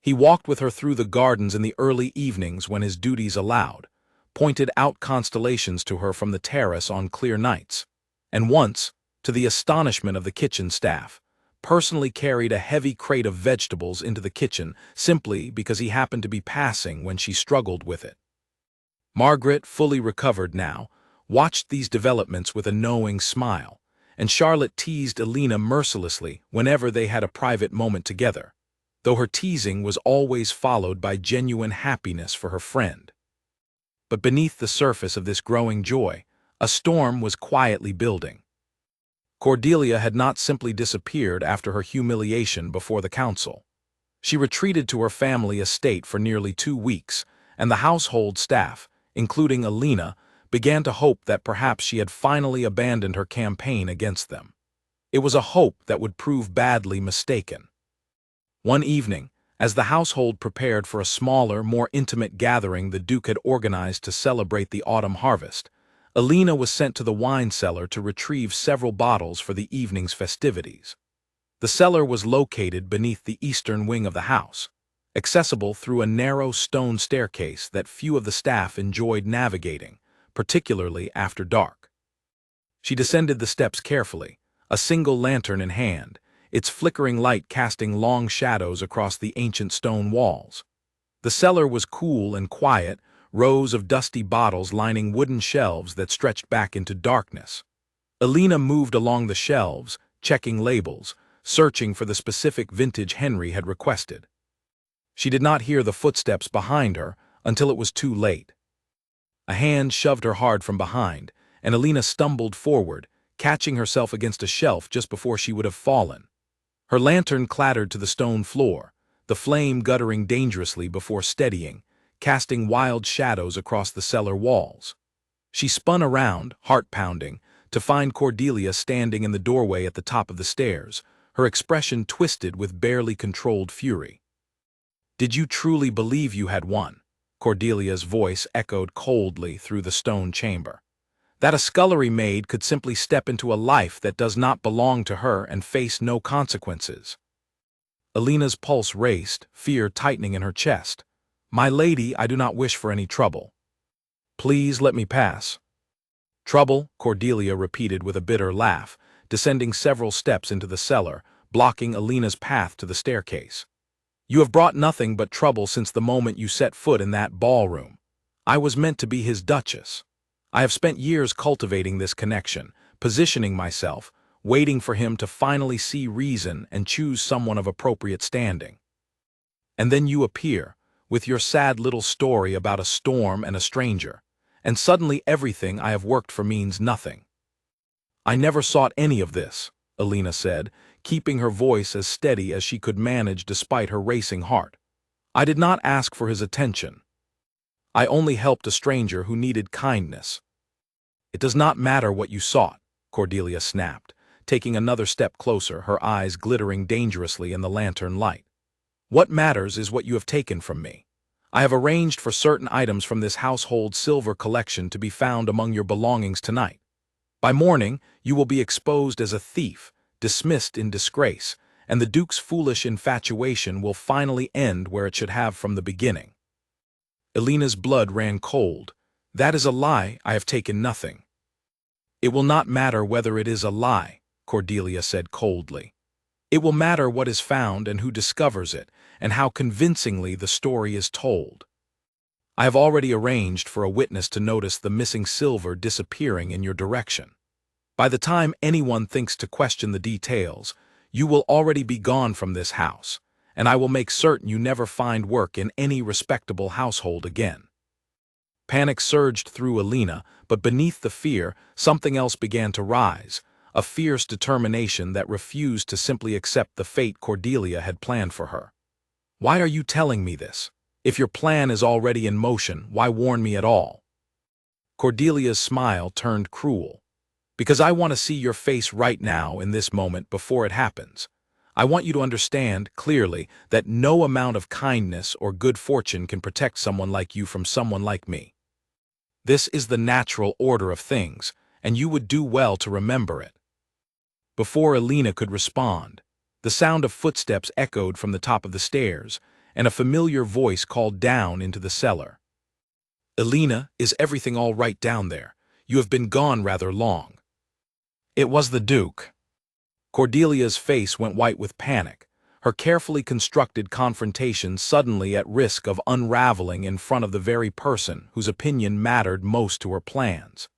He walked with her through the gardens in the early evenings when his duties allowed, pointed out constellations to her from the terrace on clear nights, and once, to the astonishment of the kitchen staff, personally carried a heavy crate of vegetables into the kitchen simply because he happened to be passing when she struggled with it. Margaret, fully recovered now, watched these developments with a knowing smile, and Charlotte teased Alina mercilessly whenever they had a private moment together, though her teasing was always followed by genuine happiness for her friend. But beneath the surface of this growing joy, a storm was quietly building. Cordelia had not simply disappeared after her humiliation before the council. She retreated to her family estate for nearly 2 weeks, and the household staff, including Alina, began to hope that perhaps she had finally abandoned her campaign against them. It was a hope that would prove badly mistaken. One evening, as the household prepared for a smaller, more intimate gathering the Duke had organized to celebrate the autumn harvest, Alina was sent to the wine cellar to retrieve several bottles for the evening's festivities. The cellar was located beneath the eastern wing of the house, accessible through a narrow stone staircase that few of the staff enjoyed navigating, particularly after dark. She descended the steps carefully, a single lantern in hand, its flickering light casting long shadows across the ancient stone walls. The cellar was cool and quiet, rows of dusty bottles lining wooden shelves that stretched back into darkness. Alina moved along the shelves, checking labels, searching for the specific vintage Henry had requested. She did not hear the footsteps behind her until it was too late. A hand shoved her hard from behind, and Alina stumbled forward, catching herself against a shelf just before she would have fallen. Her lantern clattered to the stone floor, the flame guttering dangerously before steadying, casting wild shadows across the cellar walls. She spun around, heart-pounding, to find Cordelia standing in the doorway at the top of the stairs, her expression twisted with barely controlled fury. "Did you truly believe you had won?" Cordelia's voice echoed coldly through the stone chamber. "That a scullery maid could simply step into a life that does not belong to her and face no consequences?" Alina's pulse raced, fear tightening in her chest. "My lady, I do not wish for any trouble. Please let me pass." "Trouble," Cordelia repeated with a bitter laugh, descending several steps into the cellar, blocking Alina's path to the staircase. "You have brought nothing but trouble since the moment you set foot in that ballroom. I was meant to be his Duchess. I have spent years cultivating this connection, positioning myself, waiting for him to finally see reason and choose someone of appropriate standing. And then you appear, with your sad little story about a storm and a stranger, and suddenly everything I have worked for means nothing." "I never sought any of this," Alina said, keeping her voice as steady as she could manage despite her racing heart. "I did not ask for his attention. I only helped a stranger who needed kindness." "It does not matter what you sought," Cordelia snapped, taking another step closer, her eyes glittering dangerously in the lantern light. "What matters is what you have taken from me. I have arranged for certain items from this household silver collection to be found among your belongings tonight. By morning, you will be exposed as a thief, dismissed in disgrace, and the Duke's foolish infatuation will finally end where it should have from the beginning." Alina's blood ran cold. "That is a lie. I have taken nothing." "It will not matter whether it is a lie," Cordelia said coldly. "It will matter what is found and who discovers it, and how convincingly the story is told. I have already arranged for a witness to notice the missing silver disappearing in your direction. By the time anyone thinks to question the details, you will already be gone from this house, and I will make certain you never find work in any respectable household again." Panic surged through Alina, but beneath the fear, something else began to rise, a fierce determination that refused to simply accept the fate Cordelia had planned for her. "Why are you telling me this? If your plan is already in motion, why warn me at all?" Cordelia's smile turned cruel. "Because I want to see your face right now in this moment before it happens. I want you to understand, clearly, that no amount of kindness or good fortune can protect someone like you from someone like me. This is the natural order of things, and you would do well to remember it." Before Alina could respond, the sound of footsteps echoed from the top of the stairs, and a familiar voice called down into the cellar. "Alina, is everything all right down there? You have been gone rather long." It was the Duke. Cordelia's face went white with panic, her carefully constructed confrontation suddenly at risk of unraveling in front of the very person whose opinion mattered most to her plans.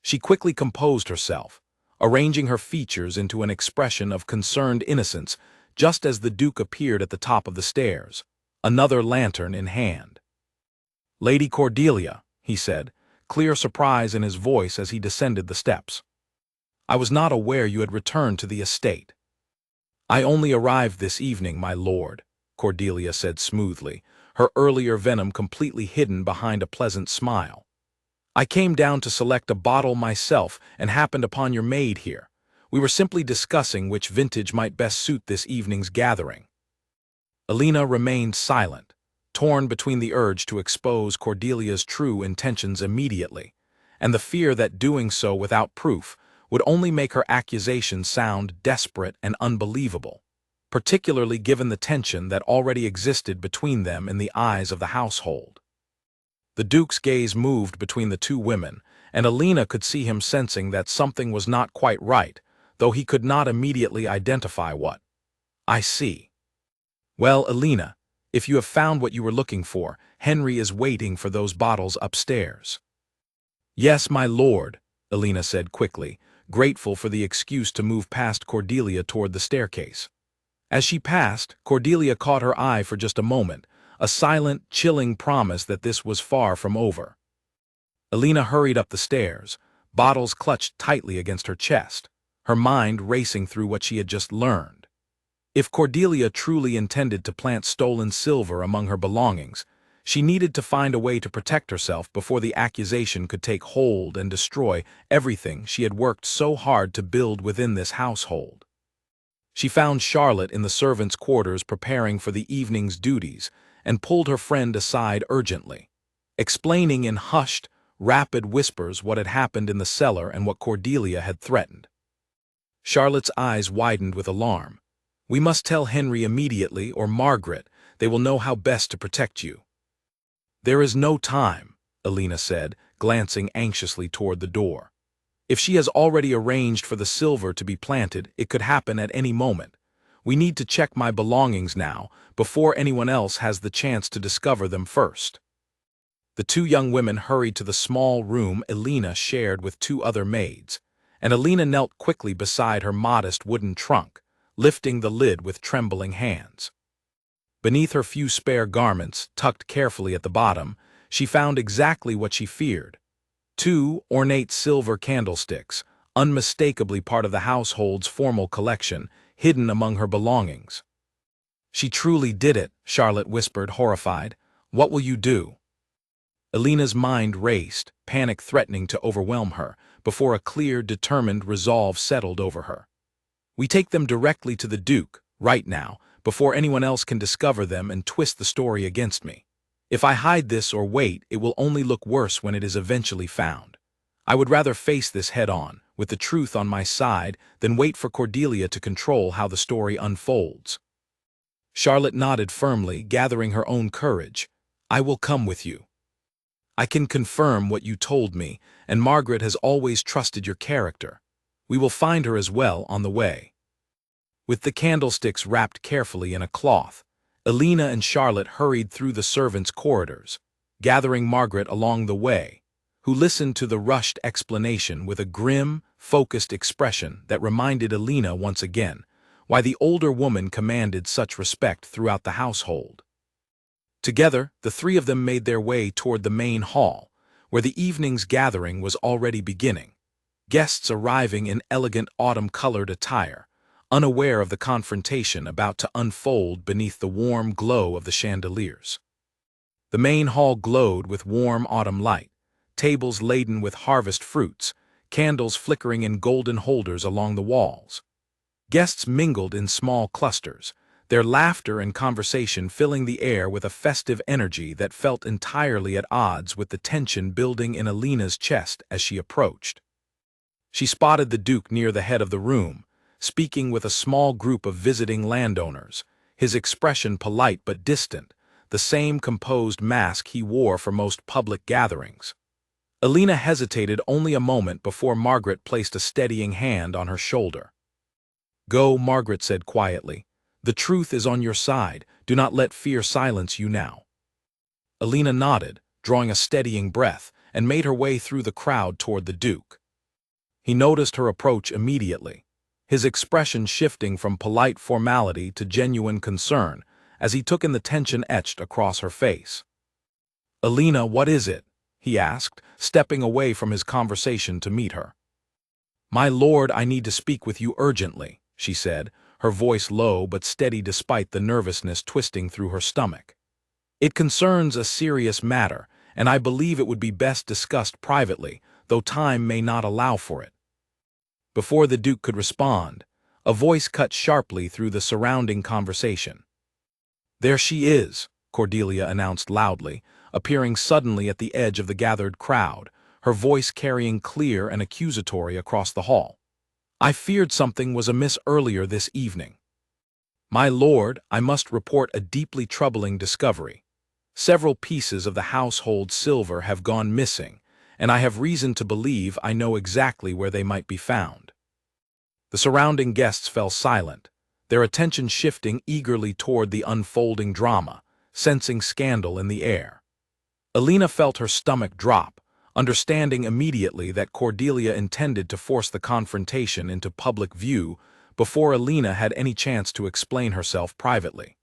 She quickly composed herself, arranging her features into an expression of concerned innocence just as the Duke appeared at the top of the stairs, another lantern in hand. "Lady Cordelia," he said, clear surprise in his voice as he descended the steps. "I was not aware you had returned to the estate." "I only arrived this evening, my lord," Cordelia said smoothly, her earlier venom completely hidden behind a pleasant smile. "I came down to select a bottle myself and happened upon your maid here. We were simply discussing which vintage might best suit this evening's gathering." Alina remained silent, torn between the urge to expose Cordelia's true intentions immediately, and the fear that doing so without proof would only make her accusation sound desperate and unbelievable, particularly given the tension that already existed between them in the eyes of the household. The Duke's gaze moved between the two women, and Alina could see him sensing that something was not quite right, though he could not immediately identify what. "I see. Well, Alina, if you have found what you were looking for, Henry is waiting for those bottles upstairs." "Yes, my lord," Alina said quickly, grateful for the excuse to move past Cordelia toward the staircase. As she passed, Cordelia caught her eye for just a moment, a silent, chilling promise that this was far from over. Alina hurried up the stairs, bottles clutched tightly against her chest, her mind racing through what she had just learned. If Cordelia truly intended to plant stolen silver among her belongings, She needed to find a way to protect herself before the accusation could take hold and destroy everything she had worked so hard to build within this household. She found Charlotte in the servants' quarters preparing for the evening's duties and pulled her friend aside urgently, explaining in hushed, rapid whispers what had happened in the cellar and what Cordelia had threatened. Charlotte's eyes widened with alarm. "We must tell Henry immediately, or Margaret. They will know how best to protect you." "There is no time," Alina said, glancing anxiously toward the door. "If she has already arranged for the silver to be planted, it could happen at any moment. We need to check my belongings now, before anyone else has the chance to discover them first." The two young women hurried to the small room Alina shared with two other maids, and Alina knelt quickly beside her modest wooden trunk, lifting the lid with trembling hands. Beneath her few spare garments, tucked carefully at the bottom, she found exactly what she feared: two ornate silver candlesticks, unmistakably part of the household's formal collection, hidden among her belongings. "She truly did it," Charlotte whispered, horrified. "What will you do?" Alina's mind raced, panic threatening to overwhelm her, before a clear, determined resolve settled over her. "We take them directly to the Duke, right now, before anyone else can discover them and twist the story against me. If I hide this or wait, it will only look worse when it is eventually found. I would rather face this head-on, with the truth on my side, than wait for Cordelia to control how the story unfolds." Charlotte nodded firmly, gathering her own courage. "I will come with you. I can confirm what you told me, and Margaret has always trusted your character. We will find her as well on the way." With the candlesticks wrapped carefully in a cloth, Alina and Charlotte hurried through the servants' corridors, gathering Margaret along the way, who listened to the rushed explanation with a grim, focused expression that reminded Alina once again why the older woman commanded such respect throughout the household. Together, the three of them made their way toward the main hall, where the evening's gathering was already beginning, guests arriving in elegant autumn-colored attire, unaware of the confrontation about to unfold beneath the warm glow of the chandeliers. The main hall glowed with warm autumn light, tables laden with harvest fruits, candles flickering in golden holders along the walls. Guests mingled in small clusters, their laughter and conversation filling the air with a festive energy that felt entirely at odds with the tension building in Alina's chest as she approached. She spotted the Duke near the head of the room, speaking with a small group of visiting landowners, his expression polite but distant, the same composed mask he wore for most public gatherings. Alina hesitated only a moment before Margaret placed a steadying hand on her shoulder. "Go," Margaret said quietly. "The truth is on your side. Do not let fear silence you now." Alina nodded, drawing a steadying breath, and made her way through the crowd toward the Duke. He noticed her approach immediately, his expression shifting from polite formality to genuine concern as he took in the tension etched across her face. "Alina, what is it?" he asked, stepping away from his conversation to meet her. "My lord, I need to speak with you urgently," she said, her voice low but steady despite the nervousness twisting through her stomach. "It concerns a serious matter, and I believe it would be best discussed privately, though time may not allow for it." Before the Duke could respond, a voice cut sharply through the surrounding conversation. "There she is," Cordelia announced loudly, appearing suddenly at the edge of the gathered crowd, her voice carrying clear and accusatory across the hall. "I feared something was amiss earlier this evening. My lord, I must report a deeply troubling discovery. Several pieces of the household silver have gone missing, and I have reason to believe I know exactly where they might be found." The surrounding guests fell silent, their attention shifting eagerly toward the unfolding drama, sensing scandal in the air. Alina felt her stomach drop, understanding immediately that Cordelia intended to force the confrontation into public view before Alina had any chance to explain herself privately.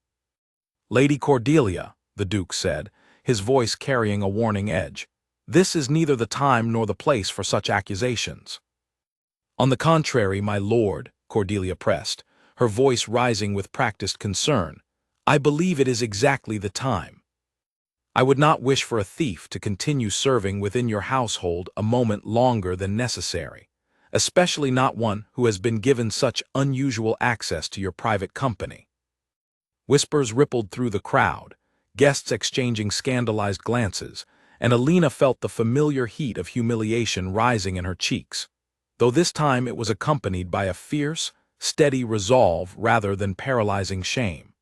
"Lady Cordelia," the Duke said, his voice carrying a warning edge, "this is neither the time nor the place for such accusations." "On the contrary, my lord," Cordelia pressed, her voice rising with practiced concern, "I believe it is exactly the time. I would not wish for a thief to continue serving within your household a moment longer than necessary, especially not one who has been given such unusual access to your private company." Whispers rippled through the crowd, guests exchanging scandalized glances, and Alina felt the familiar heat of humiliation rising in her cheeks, though this time it was accompanied by a fierce, steady resolve rather than paralyzing shame.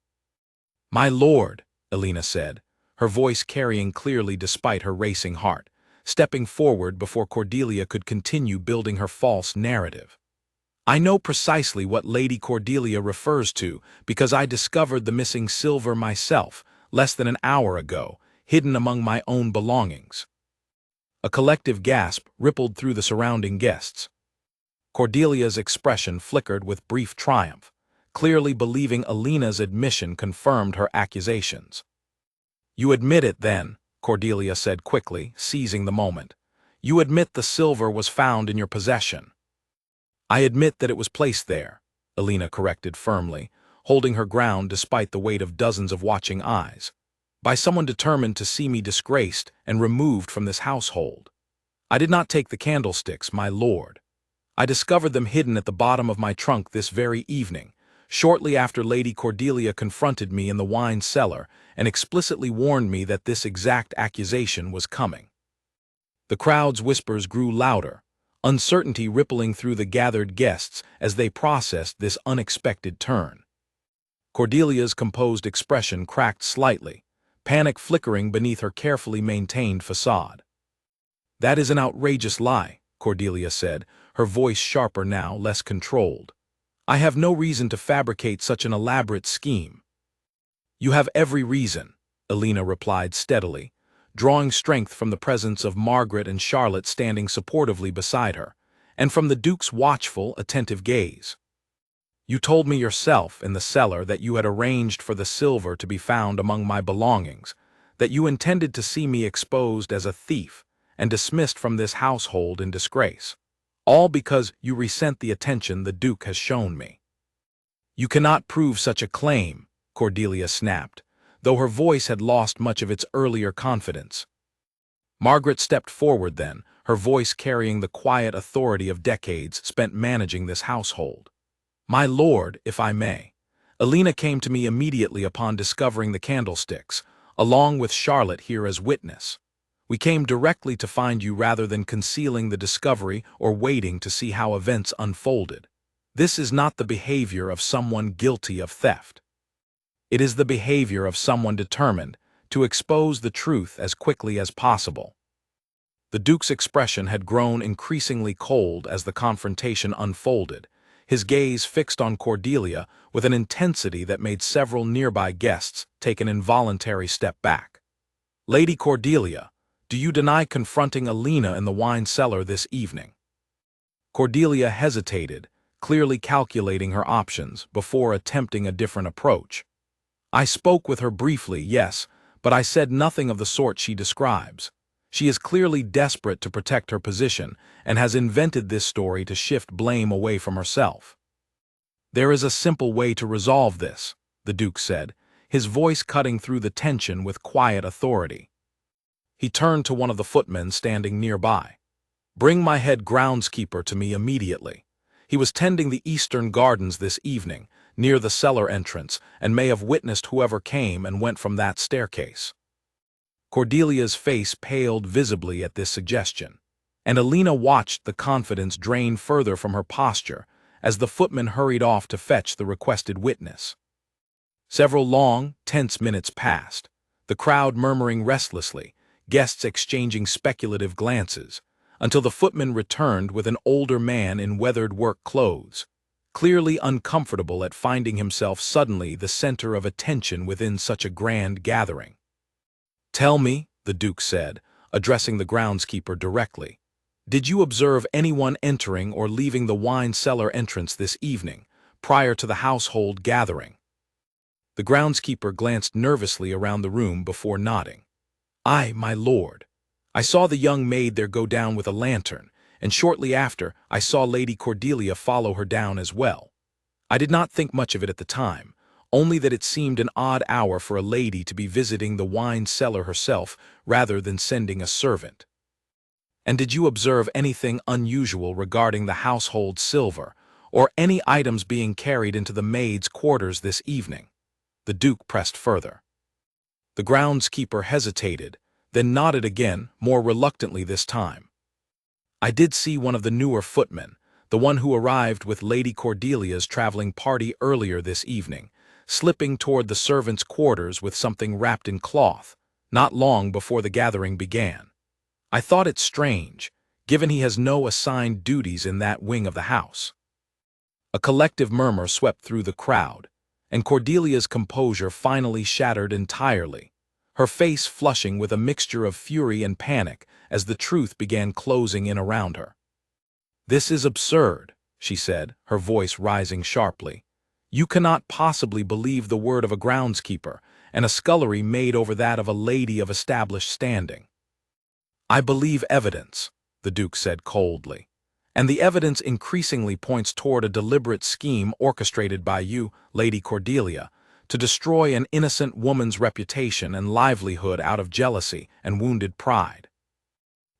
"My lord," Alina said, her voice carrying clearly despite her racing heart, stepping forward before Cordelia could continue building her false narrative. "I know precisely what Lady Cordelia refers to because I discovered the missing silver myself less than an hour ago, hidden among my own belongings." A collective gasp rippled through the surrounding guests. Cordelia's expression flickered with brief triumph, clearly believing Alina's admission confirmed her accusations. "You admit it, then," Cordelia said quickly, seizing the moment. "You admit the silver was found in your possession." "I admit that it was placed there," Alina corrected firmly, holding her ground despite the weight of dozens of watching eyes, "by someone determined to see me disgraced and removed from this household. I did not take the candlesticks, my lord. I discovered them hidden at the bottom of my trunk this very evening, shortly after Lady Cordelia confronted me in the wine cellar and explicitly warned me that this exact accusation was coming." The crowd's whispers grew louder, uncertainty rippling through the gathered guests as they processed this unexpected turn. Cordelia's composed expression cracked slightly, panic flickering beneath her carefully maintained facade. "That is an outrageous lie," Cordelia said, her voice sharper now, less controlled. "I have no reason to fabricate such an elaborate scheme." "You have every reason," Alina replied steadily, drawing strength from the presence of Margaret and Charlotte standing supportively beside her, and from the Duke's watchful, attentive gaze. "You told me yourself in the cellar that you had arranged for the silver to be found among my belongings, that you intended to see me exposed as a thief and dismissed from this household in disgrace, all because you resent the attention the Duke has shown me." "You cannot prove such a claim," Cordelia snapped, though her voice had lost much of its earlier confidence. Margaret stepped forward then, her voice carrying the quiet authority of decades spent managing this household. "My lord, if I may, Alina came to me immediately upon discovering the candlesticks, along with Charlotte here as witness. We came directly to find you rather than concealing the discovery or waiting to see how events unfolded. This is not the behavior of someone guilty of theft. It is the behavior of someone determined to expose the truth as quickly as possible." The Duke's expression had grown increasingly cold as the confrontation unfolded, his gaze fixed on Cordelia with an intensity that made several nearby guests take an involuntary step back. "Lady Cordelia, do you deny confronting Alina in the wine cellar this evening?" Cordelia hesitated, clearly calculating her options before attempting a different approach. "I spoke with her briefly, yes, but I said nothing of the sort she describes. She is clearly desperate to protect her position and has invented this story to shift blame away from herself." "There is a simple way to resolve this," the Duke said, his voice cutting through the tension with quiet authority. He turned to one of the footmen standing nearby. "Bring my head groundskeeper to me immediately. He was tending the eastern gardens this evening, near the cellar entrance, and may have witnessed whoever came and went from that staircase." Cordelia's face paled visibly at this suggestion, and Alina watched the confidence drain further from her posture as the footman hurried off to fetch the requested witness. Several long, tense minutes passed, the crowd murmuring restlessly, guests exchanging speculative glances, until the footman returned with an older man in weathered work clothes, clearly uncomfortable at finding himself suddenly the center of attention within such a grand gathering. "Tell me," the Duke said, addressing the groundskeeper directly, "did you observe anyone entering or leaving the wine cellar entrance this evening, prior to the household gathering?" The groundskeeper glanced nervously around the room before nodding. "Aye, my lord. I saw the young maid there go down with a lantern, and shortly after I saw Lady Cordelia follow her down as well. I did not think much of it at the time, only that it seemed an odd hour for a lady to be visiting the wine cellar herself rather than sending a servant. And did you observe anything unusual regarding the household silver, or any items being carried into the maid's quarters this evening? The Duke pressed further. The groundskeeper hesitated, then nodded again, more reluctantly this time. I did see one of the newer footmen, the one who arrived with Lady Cordelia's traveling party earlier this evening, slipping toward the servants' quarters with something wrapped in cloth, not long before the gathering began. I thought it strange, given he has no assigned duties in that wing of the house. A collective murmur swept through the crowd, and Cordelia's composure finally shattered entirely, her face flushing with a mixture of fury and panic as the truth began closing in around her. "This is absurd," she said, her voice rising sharply. "You cannot possibly believe the word of a groundskeeper, and a scullery made over that of a lady of established standing." "I believe evidence," the Duke said coldly, "and the evidence increasingly points toward a deliberate scheme orchestrated by you, Lady Cordelia, to destroy an innocent woman's reputation and livelihood out of jealousy and wounded pride."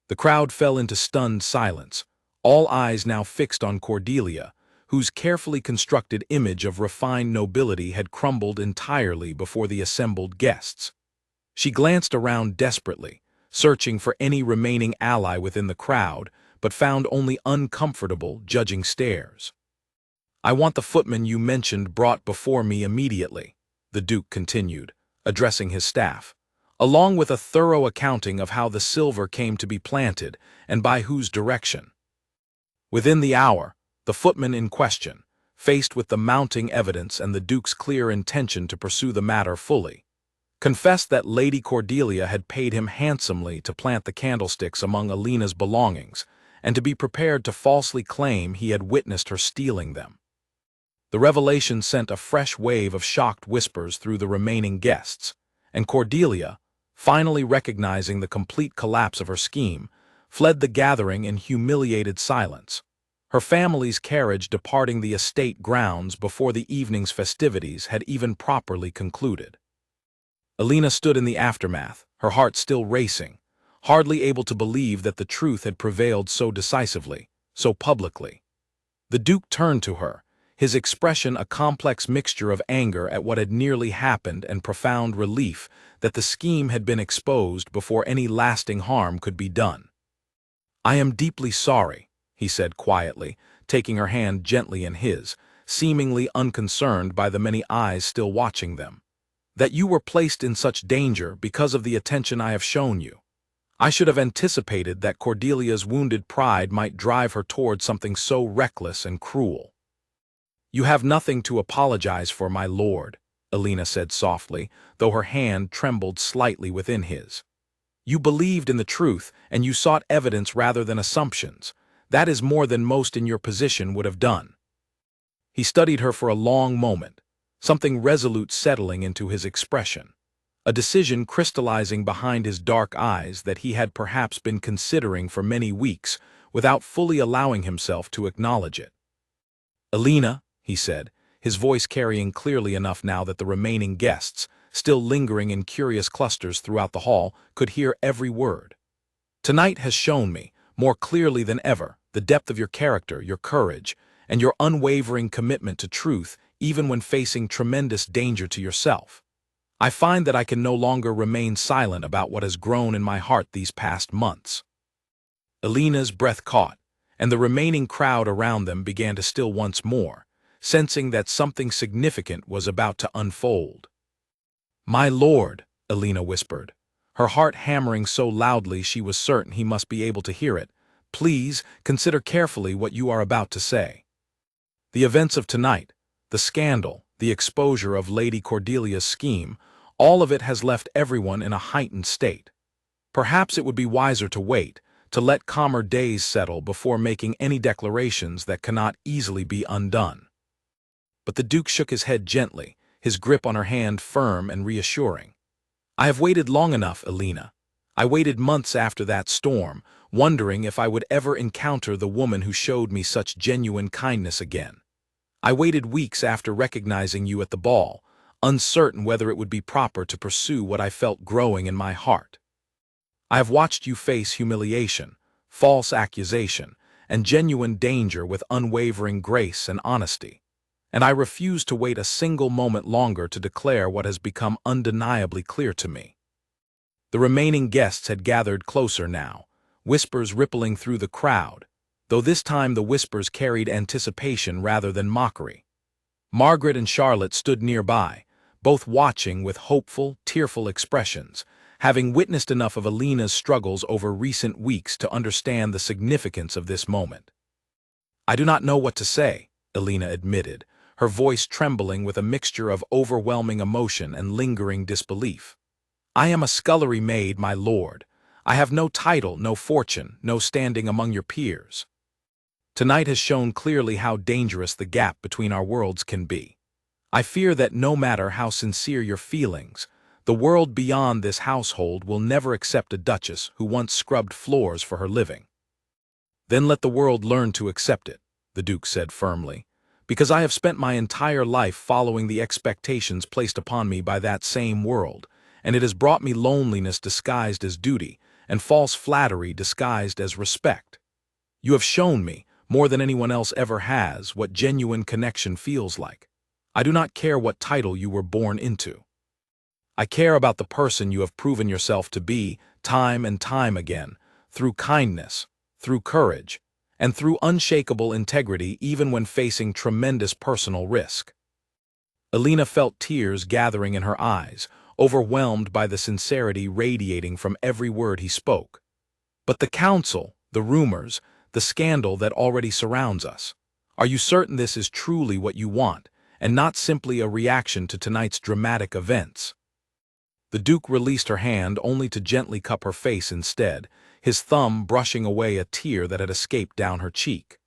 The crowd fell into stunned silence, all eyes now fixed on Cordelia, whose carefully constructed image of refined nobility had crumbled entirely before the assembled guests. She glanced around desperately, searching for any remaining ally within the crowd, but found only uncomfortable, judging stares. "I want the footman you mentioned brought before me immediately," the Duke continued, addressing his staff, "along with a thorough accounting of how the silver came to be planted and by whose direction." Within the hour, the footman in question, faced with the mounting evidence and the Duke's clear intention to pursue the matter fully, confessed that Lady Cordelia had paid him handsomely to plant the candlesticks among Alina's belongings, and to be prepared to falsely claim he had witnessed her stealing them. The revelation sent a fresh wave of shocked whispers through the remaining guests, and Cordelia, finally recognizing the complete collapse of her scheme, fled the gathering in humiliated silence, her family's carriage departing the estate grounds before the evening's festivities had even properly concluded. Alina stood in the aftermath, her heart still racing, hardly able to believe that the truth had prevailed so decisively, so publicly. The Duke turned to her, his expression a complex mixture of anger at what had nearly happened and profound relief that the scheme had been exposed before any lasting harm could be done. "I am deeply sorry," he said quietly, taking her hand gently in his, seemingly unconcerned by the many eyes still watching them, "that you were placed in such danger because of the attention I have shown you. I should have anticipated that Cordelia's wounded pride might drive her toward something so reckless and cruel." "You have nothing to apologize for, my lord," Alina said softly, though her hand trembled slightly within his. "You believed in the truth, and you sought evidence rather than assumptions. That is more than most in your position would have done." He studied her for a long moment, something resolute settling into his expression, a decision crystallizing behind his dark eyes that he had perhaps been considering for many weeks without fully allowing himself to acknowledge it. "Alina," he said, his voice carrying clearly enough now that the remaining guests, still lingering in curious clusters throughout the hall, could hear every word. "Tonight has shown me, more clearly than ever, the depth of your character, your courage, and your unwavering commitment to truth even when facing tremendous danger to yourself. I find that I can no longer remain silent about what has grown in my heart these past months." Alina's breath caught, and the remaining crowd around them began to still once more, sensing that something significant was about to unfold. "My lord," Alina whispered, her heart hammering so loudly she was certain he must be able to hear it, "please consider carefully what you are about to say. The events of tonight, the scandal, the exposure of Lady Cordelia's scheme, all of it has left everyone in a heightened state. Perhaps it would be wiser to wait, to let calmer days settle before making any declarations that cannot easily be undone." But the Duke shook his head gently, his grip on her hand firm and reassuring. "I have waited long enough, Alina. I waited months after that storm, wondering if I would ever encounter the woman who showed me such genuine kindness again. I waited weeks after recognizing you at the ball, uncertain whether it would be proper to pursue what I felt growing in my heart. I have watched you face humiliation, false accusation, and genuine danger with unwavering grace and honesty, and I refuse to wait a single moment longer to declare what has become undeniably clear to me. The remaining guests had gathered closer now, whispers rippling through the crowd, though this time the whispers carried anticipation rather than mockery. Margaret and Charlotte stood nearby, both watching with hopeful, tearful expressions, having witnessed enough of Alina's struggles over recent weeks to understand the significance of this moment. "I do not know what to say," Alina admitted, her voice trembling with a mixture of overwhelming emotion and lingering disbelief. "I am a scullery maid, my lord. I have no title, no fortune, no standing among your peers. Tonight has shown clearly how dangerous the gap between our worlds can be. I fear that no matter how sincere your feelings, the world beyond this household will never accept a duchess who once scrubbed floors for her living." "Then let the world learn to accept it," the Duke said firmly, "because I have spent my entire life following the expectations placed upon me by that same world, and it has brought me loneliness disguised as duty, and false flattery disguised as respect. You have shown me, more than anyone else ever has, what genuine connection feels like. I do not care what title you were born into. I care about the person you have proven yourself to be, time and time again, through kindness, through courage, and through unshakable integrity even when facing tremendous personal risk." Alina felt tears gathering in her eyes, overwhelmed by the sincerity radiating from every word he spoke. "But the council, the rumors, the scandal that already surrounds us. Are you certain this is truly what you want, and not simply a reaction to tonight's dramatic events?" The Duke released her hand only to gently cup her face instead, his thumb brushing away a tear that had escaped down her cheek.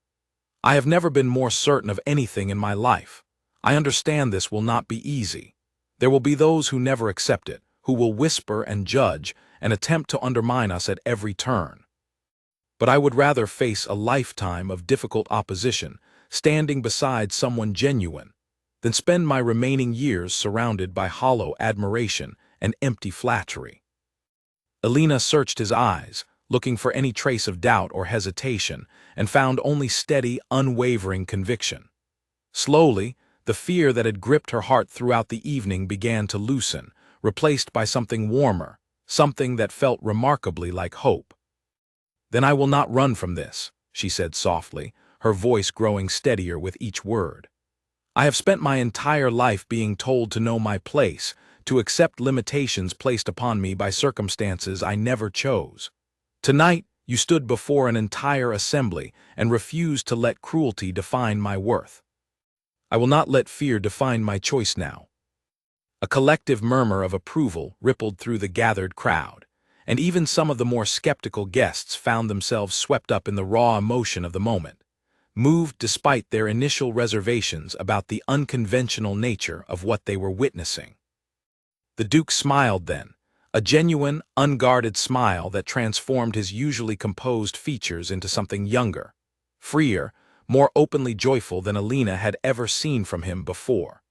"I have never been more certain of anything in my life. I understand this will not be easy. There will be those who never accept it, who will whisper and judge and attempt to undermine us at every turn. But I would rather face a lifetime of difficult opposition, standing beside someone genuine, than spend my remaining years surrounded by hollow admiration and empty flattery." Alina searched his eyes, looking for any trace of doubt or hesitation, and found only steady, unwavering conviction. Slowly, the fear that had gripped her heart throughout the evening began to loosen, replaced by something warmer, something that felt remarkably like hope. "Then I will not run from this," she said softly, her voice growing steadier with each word. "I have spent my entire life being told to know my place, to accept limitations placed upon me by circumstances I never chose. Tonight, you stood before an entire assembly and refused to let cruelty define my worth. I will not let fear define my choice now." A collective murmur of approval rippled through the gathered crowd, and even some of the more skeptical guests found themselves swept up in the raw emotion of the moment, moved despite their initial reservations about the unconventional nature of what they were witnessing. The Duke smiled then, a genuine, unguarded smile that transformed his usually composed features into something younger, freer, more openly joyful than Alina had ever seen from him before.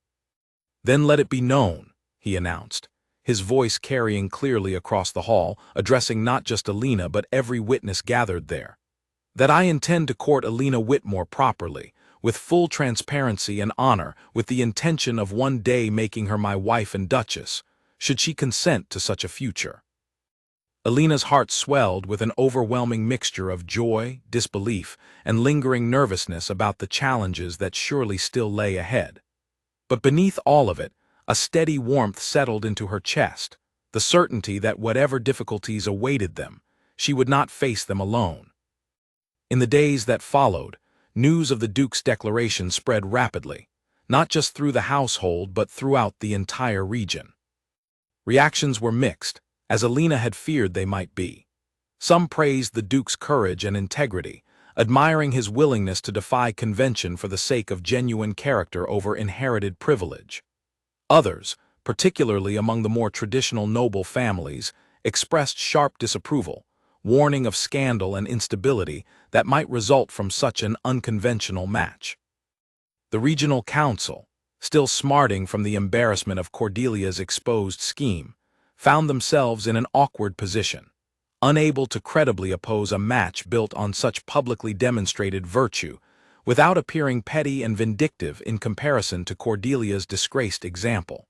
"Then let it be known," he announced, his voice carrying clearly across the hall, addressing not just Alina but every witness gathered there, "that I intend to court Alina Whitmore properly, with full transparency and honor, with the intention of one day making her my wife and duchess, should she consent to such a future." Alina's heart swelled with an overwhelming mixture of joy, disbelief, and lingering nervousness about the challenges that surely still lay ahead. But beneath all of it, a steady warmth settled into her chest, the certainty that whatever difficulties awaited them, she would not face them alone. In the days that followed, news of the Duke's declaration spread rapidly, not just through the household but throughout the entire region. Reactions were mixed, as Alina had feared they might be. Some praised the Duke's courage and integrity, admiring his willingness to defy convention for the sake of genuine character over inherited privilege. Others, particularly among the more traditional noble families, expressed sharp disapproval, warning of scandal and instability that might result from such an unconventional match. The regional council, still smarting from the embarrassment of Cordelia's exposed scheme, found themselves in an awkward position, unable to credibly oppose a match built on such publicly demonstrated virtue, without appearing petty and vindictive in comparison to Cordelia's disgraced example.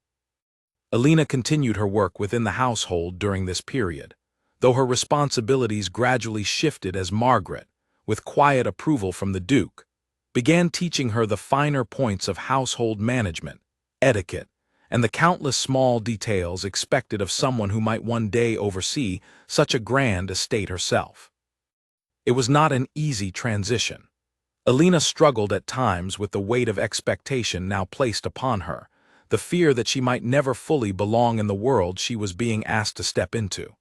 Alina continued her work within the household during this period, though her responsibilities gradually shifted as Margaret, with quiet approval from the Duke, began teaching her the finer points of household management, etiquette, and the countless small details expected of someone who might one day oversee such a grand estate herself. It was not an easy transition. Alina struggled at times with the weight of expectation now placed upon her, the fear that she might never fully belong in the world she was being asked to step into.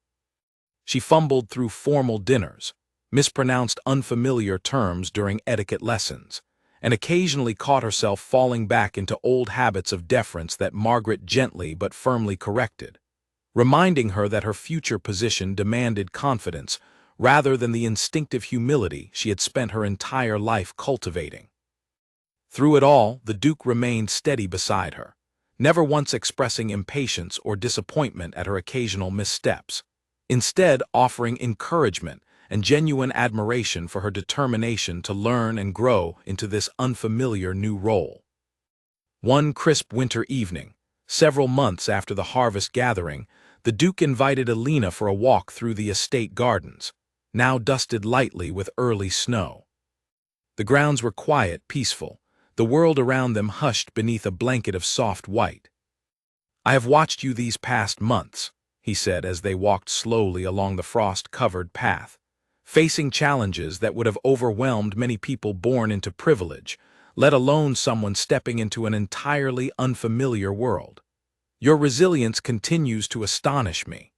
She fumbled through formal dinners, mispronounced unfamiliar terms during etiquette lessons, and occasionally caught herself falling back into old habits of deference that Margaret gently but firmly corrected, reminding her that her future position demanded confidence rather than the instinctive humility she had spent her entire life cultivating. Through it all, the Duke remained steady beside her, never once expressing impatience or disappointment at her occasional missteps, instead offering encouragement and genuine admiration for her determination to learn and grow into this unfamiliar new role. One crisp winter evening, several months after the harvest gathering, the Duke invited Alina for a walk through the estate gardens, now dusted lightly with early snow. The grounds were quiet, peaceful, the world around them hushed beneath a blanket of soft white. "I have watched you these past months," he said as they walked slowly along the frost-covered path, facing challenges that would have overwhelmed many people born into privilege, let alone someone stepping into an entirely unfamiliar world. "Your resilience continues to astonish me."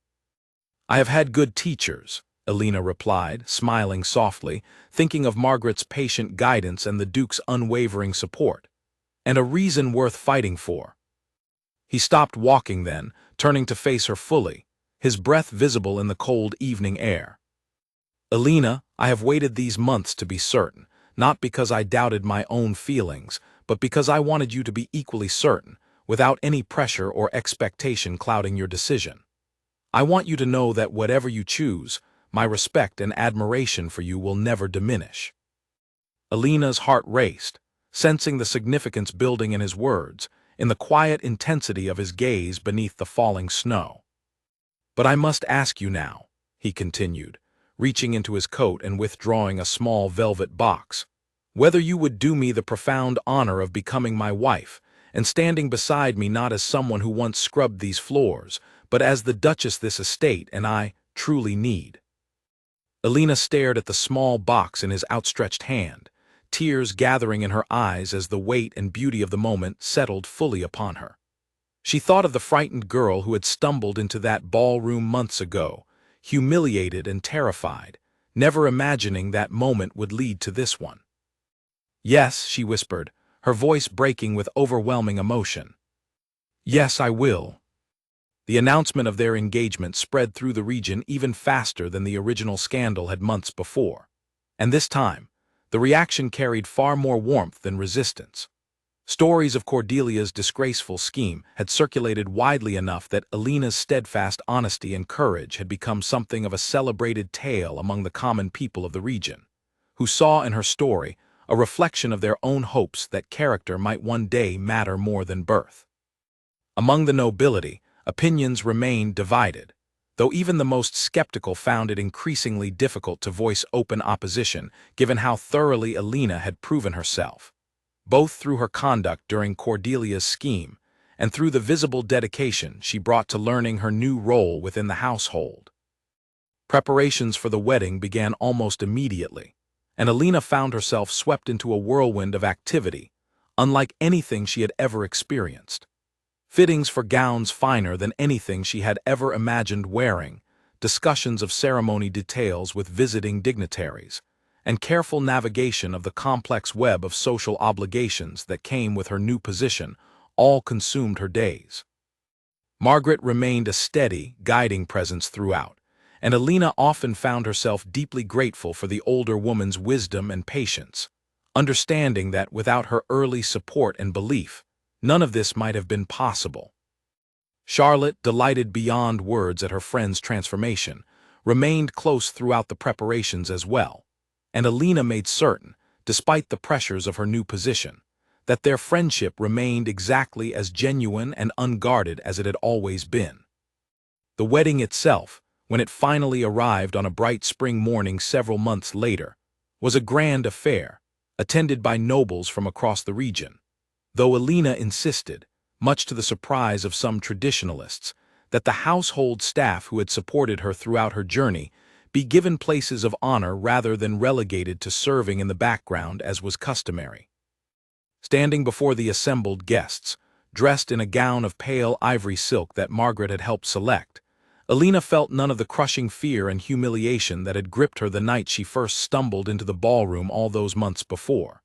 "I have had good teachers," Alina replied, smiling softly, thinking of Margaret's patient guidance and the Duke's unwavering support, "and a reason worth fighting for." He stopped walking then, turning to face her fully, his breath visible in the cold evening air. "Alina, I have waited these months to be certain, not because I doubted my own feelings, but because I wanted you to be equally certain, without any pressure or expectation clouding your decision. I want you to know that whatever you choose, my respect and admiration for you will never diminish." Alina's heart raced, sensing the significance building in his words, in the quiet intensity of his gaze beneath the falling snow. "But I must ask you now," he continued, reaching into his coat and withdrawing a small velvet box, "whether you would do me the profound honor of becoming my wife, and standing beside me not as someone who once scrubbed these floors, but as the Duchess this estate and I truly need." Alina stared at the small box in his outstretched hand, tears gathering in her eyes as the weight and beauty of the moment settled fully upon her. She thought of the frightened girl who had stumbled into that ballroom months ago, humiliated and terrified, never imagining that moment would lead to this one. "Yes," she whispered, her voice breaking with overwhelming emotion. "Yes, I will." The announcement of their engagement spread through the region even faster than the original scandal had months before, and this time, the reaction carried far more warmth than resistance. Stories of Cordelia's disgraceful scheme had circulated widely enough that Alina's steadfast honesty and courage had become something of a celebrated tale among the common people of the region, who saw in her story a reflection of their own hopes that character might one day matter more than birth. Among the nobility, opinions remained divided, though even the most skeptical found it increasingly difficult to voice open opposition given how thoroughly Alina had proven herself, both through her conduct during Cordelia's scheme and through the visible dedication she brought to learning her new role within the household. Preparations for the wedding began almost immediately, and Alina found herself swept into a whirlwind of activity, unlike anything she had ever experienced. Fittings for gowns finer than anything she had ever imagined wearing, discussions of ceremony details with visiting dignitaries, and careful navigation of the complex web of social obligations that came with her new position all consumed her days. Margaret remained a steady, guiding presence throughout, and Alina often found herself deeply grateful for the older woman's wisdom and patience, understanding that without her early support and belief, none of this might have been possible. Charlotte, delighted beyond words at her friend's transformation, remained close throughout the preparations as well, and Alina made certain, despite the pressures of her new position, that their friendship remained exactly as genuine and unguarded as it had always been. The wedding itself, when it finally arrived on a bright spring morning several months later, was a grand affair, attended by nobles from across the region, though Alina insisted, much to the surprise of some traditionalists, that the household staff who had supported her throughout her journey be given places of honor rather than relegated to serving in the background as was customary. Standing before the assembled guests, dressed in a gown of pale ivory silk that Margaret had helped select, Alina felt none of the crushing fear and humiliation that had gripped her the night she first stumbled into the ballroom all those months before.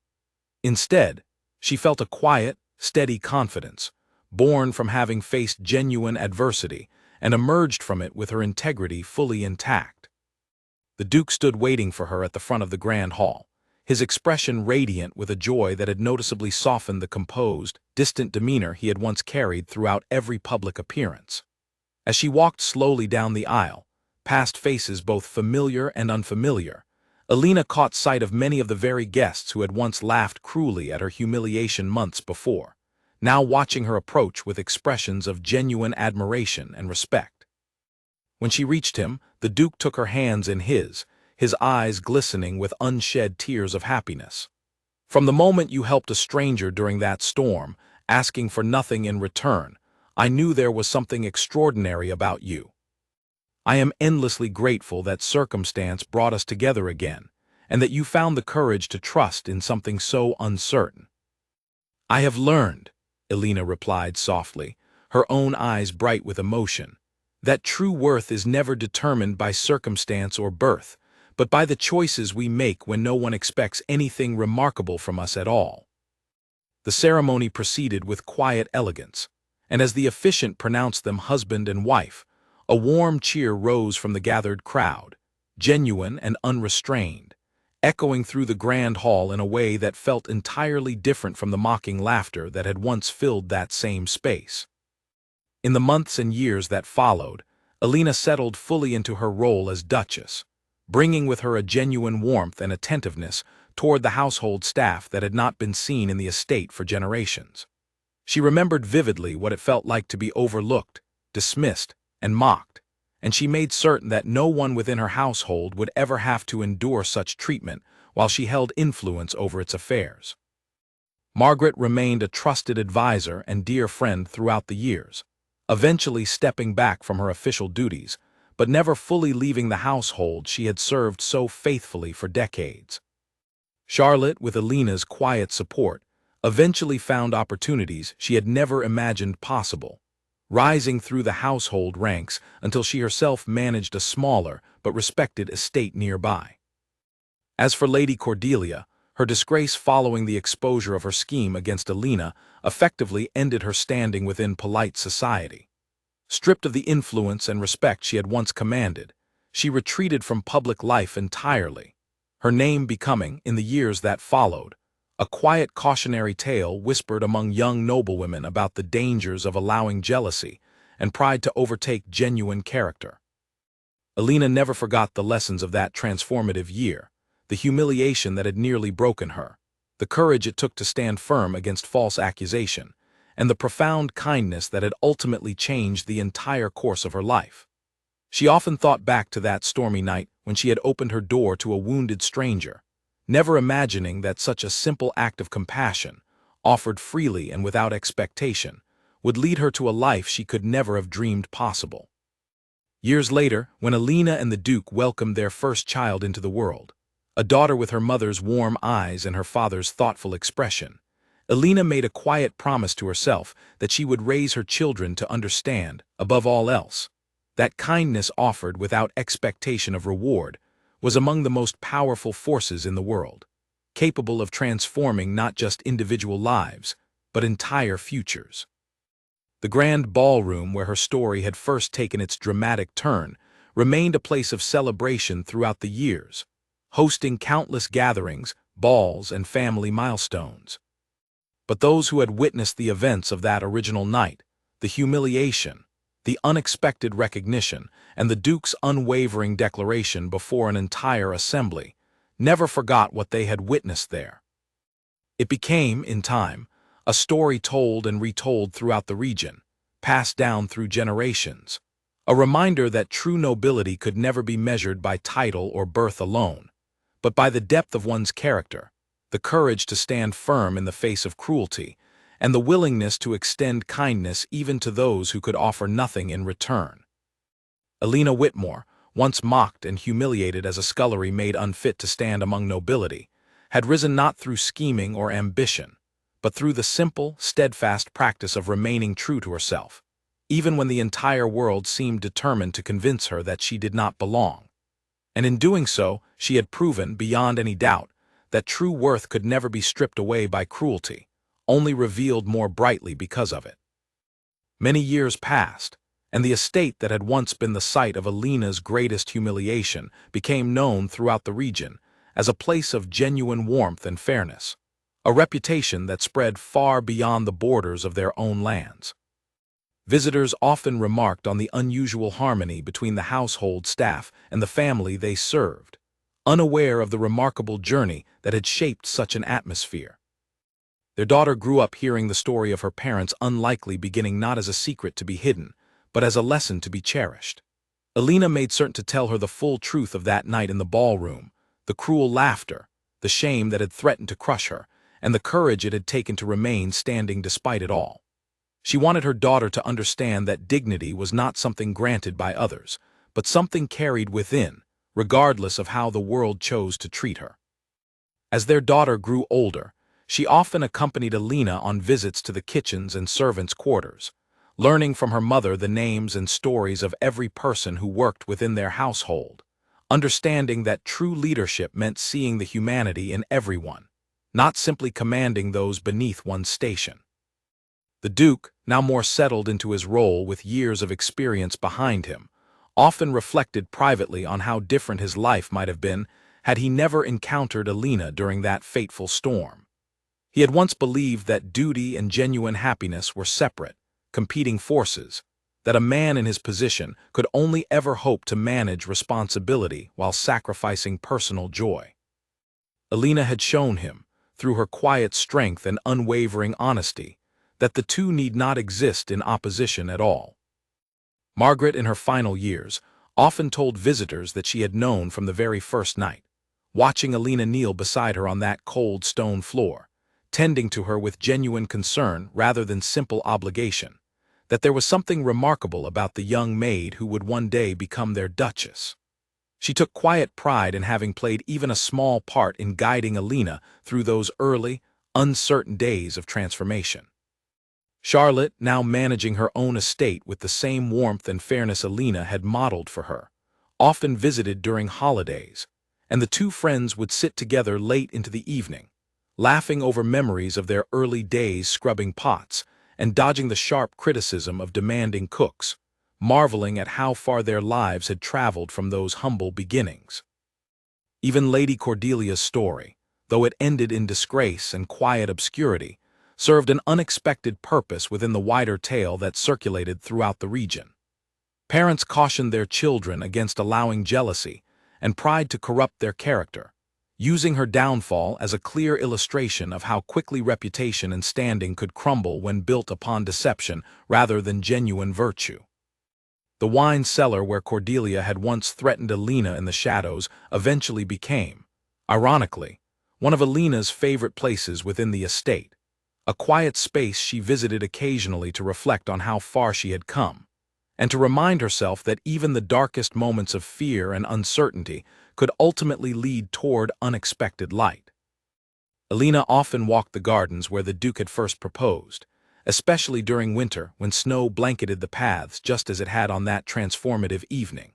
Instead, she felt a quiet, steady confidence, born from having faced genuine adversity and emerged from it with her integrity fully intact. The Duke stood waiting for her at the front of the grand hall, his expression radiant with a joy that had noticeably softened the composed, distant demeanor he had once carried throughout every public appearance. As she walked slowly down the aisle, past faces both familiar and unfamiliar, Alina caught sight of many of the very guests who had once laughed cruelly at her humiliation months before, now watching her approach with expressions of genuine admiration and respect. When she reached him, the Duke took her hands in his eyes glistening with unshed tears of happiness. "From the moment you helped a stranger during that storm, asking for nothing in return, I knew there was something extraordinary about you. I am endlessly grateful that circumstance brought us together again, and that you found the courage to trust in something so uncertain." "I have learned," Alina replied softly, her own eyes bright with emotion, "that true worth is never determined by circumstance or birth, but by the choices we make when no one expects anything remarkable from us at all." The ceremony proceeded with quiet elegance, and as the officiant pronounced them husband and wife, a warm cheer rose from the gathered crowd, genuine and unrestrained, echoing through the grand hall in a way that felt entirely different from the mocking laughter that had once filled that same space. In the months and years that followed, Alina settled fully into her role as Duchess, bringing with her a genuine warmth and attentiveness toward the household staff that had not been seen in the estate for generations. She remembered vividly what it felt like to be overlooked, dismissed, and mocked, and she made certain that no one within her household would ever have to endure such treatment while she held influence over its affairs. Margaret remained a trusted advisor and dear friend throughout the years, eventually stepping back from her official duties, but never fully leaving the household she had served so faithfully for decades. Charlotte, with Alina's quiet support, eventually found opportunities she had never imagined possible, rising through the household ranks until she herself managed a smaller but respected estate nearby. As for Lady Cordelia, her disgrace following the exposure of her scheme against Alina effectively ended her standing within polite society. Stripped of the influence and respect she had once commanded, she retreated from public life entirely, her name becoming, in the years that followed, a quiet cautionary tale whispered among young noblewomen about the dangers of allowing jealousy and pride to overtake genuine character. Alina never forgot the lessons of that transformative year, the humiliation that had nearly broken her, the courage it took to stand firm against false accusation, and the profound kindness that had ultimately changed the entire course of her life. She often thought back to that stormy night when she had opened her door to a wounded stranger, never imagining that such a simple act of compassion, offered freely and without expectation, would lead her to a life she could never have dreamed possible. Years later, when Alina and the Duke welcomed their first child into the world, a daughter with her mother's warm eyes and her father's thoughtful expression, Alina made a quiet promise to herself that she would raise her children to understand, above all else, that kindness offered without expectation of reward was among the most powerful forces in the world, capable of transforming not just individual lives, but entire futures. The grand ballroom where her story had first taken its dramatic turn remained a place of celebration throughout the years, hosting countless gatherings, balls, and family milestones. but those who had witnessed the events of that original night, the humiliation, the unexpected recognition, and the Duke's unwavering declaration before an entire assembly, never forgot what they had witnessed there. It became, in time, a story told and retold throughout the region, passed down through generations, a reminder that true nobility could never be measured by title or birth alone, but by the depth of one's character, the courage to stand firm in the face of cruelty, and the willingness to extend kindness even to those who could offer nothing in return. Alina Whitmore, once mocked and humiliated as a scullery maid unfit to stand among nobility, had risen not through scheming or ambition, but through the simple, steadfast practice of remaining true to herself, even when the entire world seemed determined to convince her that she did not belong. And in doing so, she had proven, beyond any doubt, that true worth could never be stripped away by cruelty, only revealed more brightly because of it. Many years passed, and the estate that had once been the site of Alina's greatest humiliation became known throughout the region as a place of genuine warmth and fairness, a reputation that spread far beyond the borders of their own lands. Visitors often remarked on the unusual harmony between the household staff and the family they served, unaware of the remarkable journey that had shaped such an atmosphere. Their daughter grew up hearing the story of her parents' unlikely beginning not as a secret to be hidden, but as a lesson to be cherished. Alina made certain to tell her the full truth of that night in the ballroom, the cruel laughter, the shame that had threatened to crush her, and the courage it had taken to remain standing despite it all. She wanted her daughter to understand that dignity was not something granted by others, but something carried within, regardless of how the world chose to treat her. As their daughter grew older, she often accompanied Alina on visits to the kitchens and servants' quarters, learning from her mother the names and stories of every person who worked within their household, understanding that true leadership meant seeing the humanity in everyone, not simply commanding those beneath one's station. The Duke, now more settled into his role with years of experience behind him, often reflected privately on how different his life might have been had he never encountered Alina during that fateful storm. He had once believed that duty and genuine happiness were separate, competing forces, that a man in his position could only ever hope to manage responsibility while sacrificing personal joy. Alina had shown him, through her quiet strength and unwavering honesty, that the two need not exist in opposition at all. Margaret, in her final years, often told visitors that she had known from the very first night, watching Alina kneel beside her on that cold stone floor, tending to her with genuine concern rather than simple obligation, that there was something remarkable about the young maid who would one day become their Duchess. She took quiet pride in having played even a small part in guiding Alina through those early, uncertain days of transformation. Charlotte, now managing her own estate with the same warmth and fairness Alina had modeled for her, often visited during holidays, and the two friends would sit together late into the evening, laughing over memories of their early days scrubbing pots and dodging the sharp criticism of demanding cooks, marveling at how far their lives had traveled from those humble beginnings. Even Lady Cordelia's story, though it ended in disgrace and quiet obscurity, served an unexpected purpose within the wider tale that circulated throughout the region. Parents cautioned their children against allowing jealousy and pride to corrupt their character, using her downfall as a clear illustration of how quickly reputation and standing could crumble when built upon deception rather than genuine virtue. The wine cellar where Cordelia had once threatened Alina in the shadows eventually became, ironically, one of Alina's favorite places within the estate, a quiet space she visited occasionally to reflect on how far she had come, and to remind herself that even the darkest moments of fear and uncertainty could ultimately lead toward unexpected light. Alina often walked the gardens where the Duke had first proposed, especially during winter when snow blanketed the paths just as it had on that transformative evening.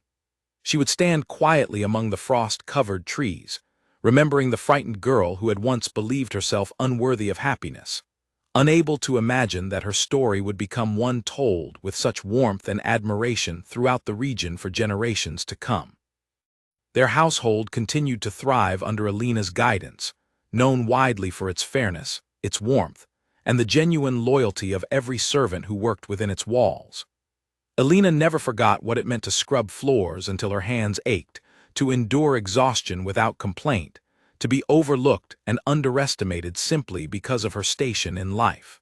She would stand quietly among the frost-covered trees, remembering the frightened girl who had once believed herself unworthy of happiness, unable to imagine that her story would become one told with such warmth and admiration throughout the region for generations to come. Their household continued to thrive under Alina's guidance, known widely for its fairness, its warmth, and the genuine loyalty of every servant who worked within its walls. Alina never forgot what it meant to scrub floors until her hands ached, to endure exhaustion without complaint, to be overlooked and underestimated simply because of her station in life.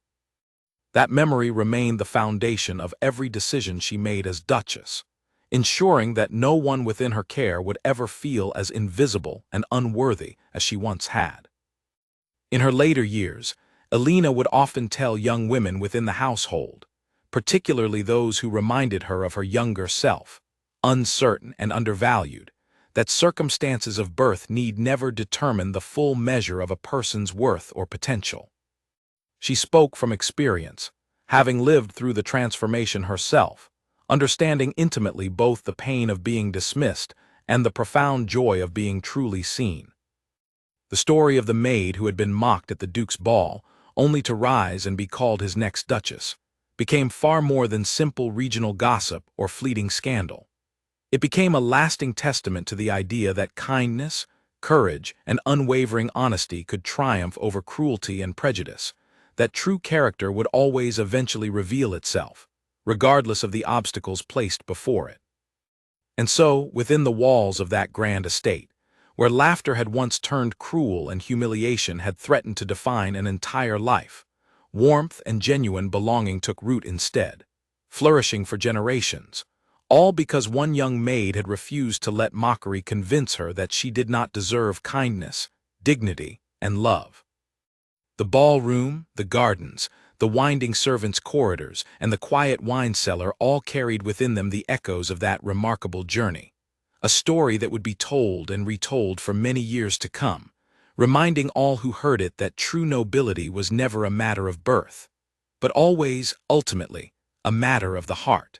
That memory remained the foundation of every decision she made as Duchess, ensuring that no one within her care would ever feel as invisible and unworthy as she once had. In her later years, Alina would often tell young women within the household, particularly those who reminded her of her younger self, uncertain and undervalued, that circumstances of birth need never determine the full measure of a person's worth or potential. She spoke from experience, having lived through the transformation herself, understanding intimately both the pain of being dismissed and the profound joy of being truly seen. The story of the maid who had been mocked at the Duke's ball, only to rise and be called his next Duchess, became far more than simple regional gossip or fleeting scandal. It became a lasting testament to the idea that kindness, courage, and unwavering honesty could triumph over cruelty and prejudice, that true character would always eventually reveal itself, regardless of the obstacles placed before it. And so, within the walls of that grand estate, where laughter had once turned cruel and humiliation had threatened to define an entire life, warmth and genuine belonging took root instead, flourishing for generations, all because one young maid had refused to let mockery convince her that she did not deserve kindness, dignity, and love. The ballroom, the gardens, the winding servants' corridors, and the quiet wine cellar all carried within them the echoes of that remarkable journey, a story that would be told and retold for many years to come, reminding all who heard it that true nobility was never a matter of birth, but always, ultimately, a matter of the heart.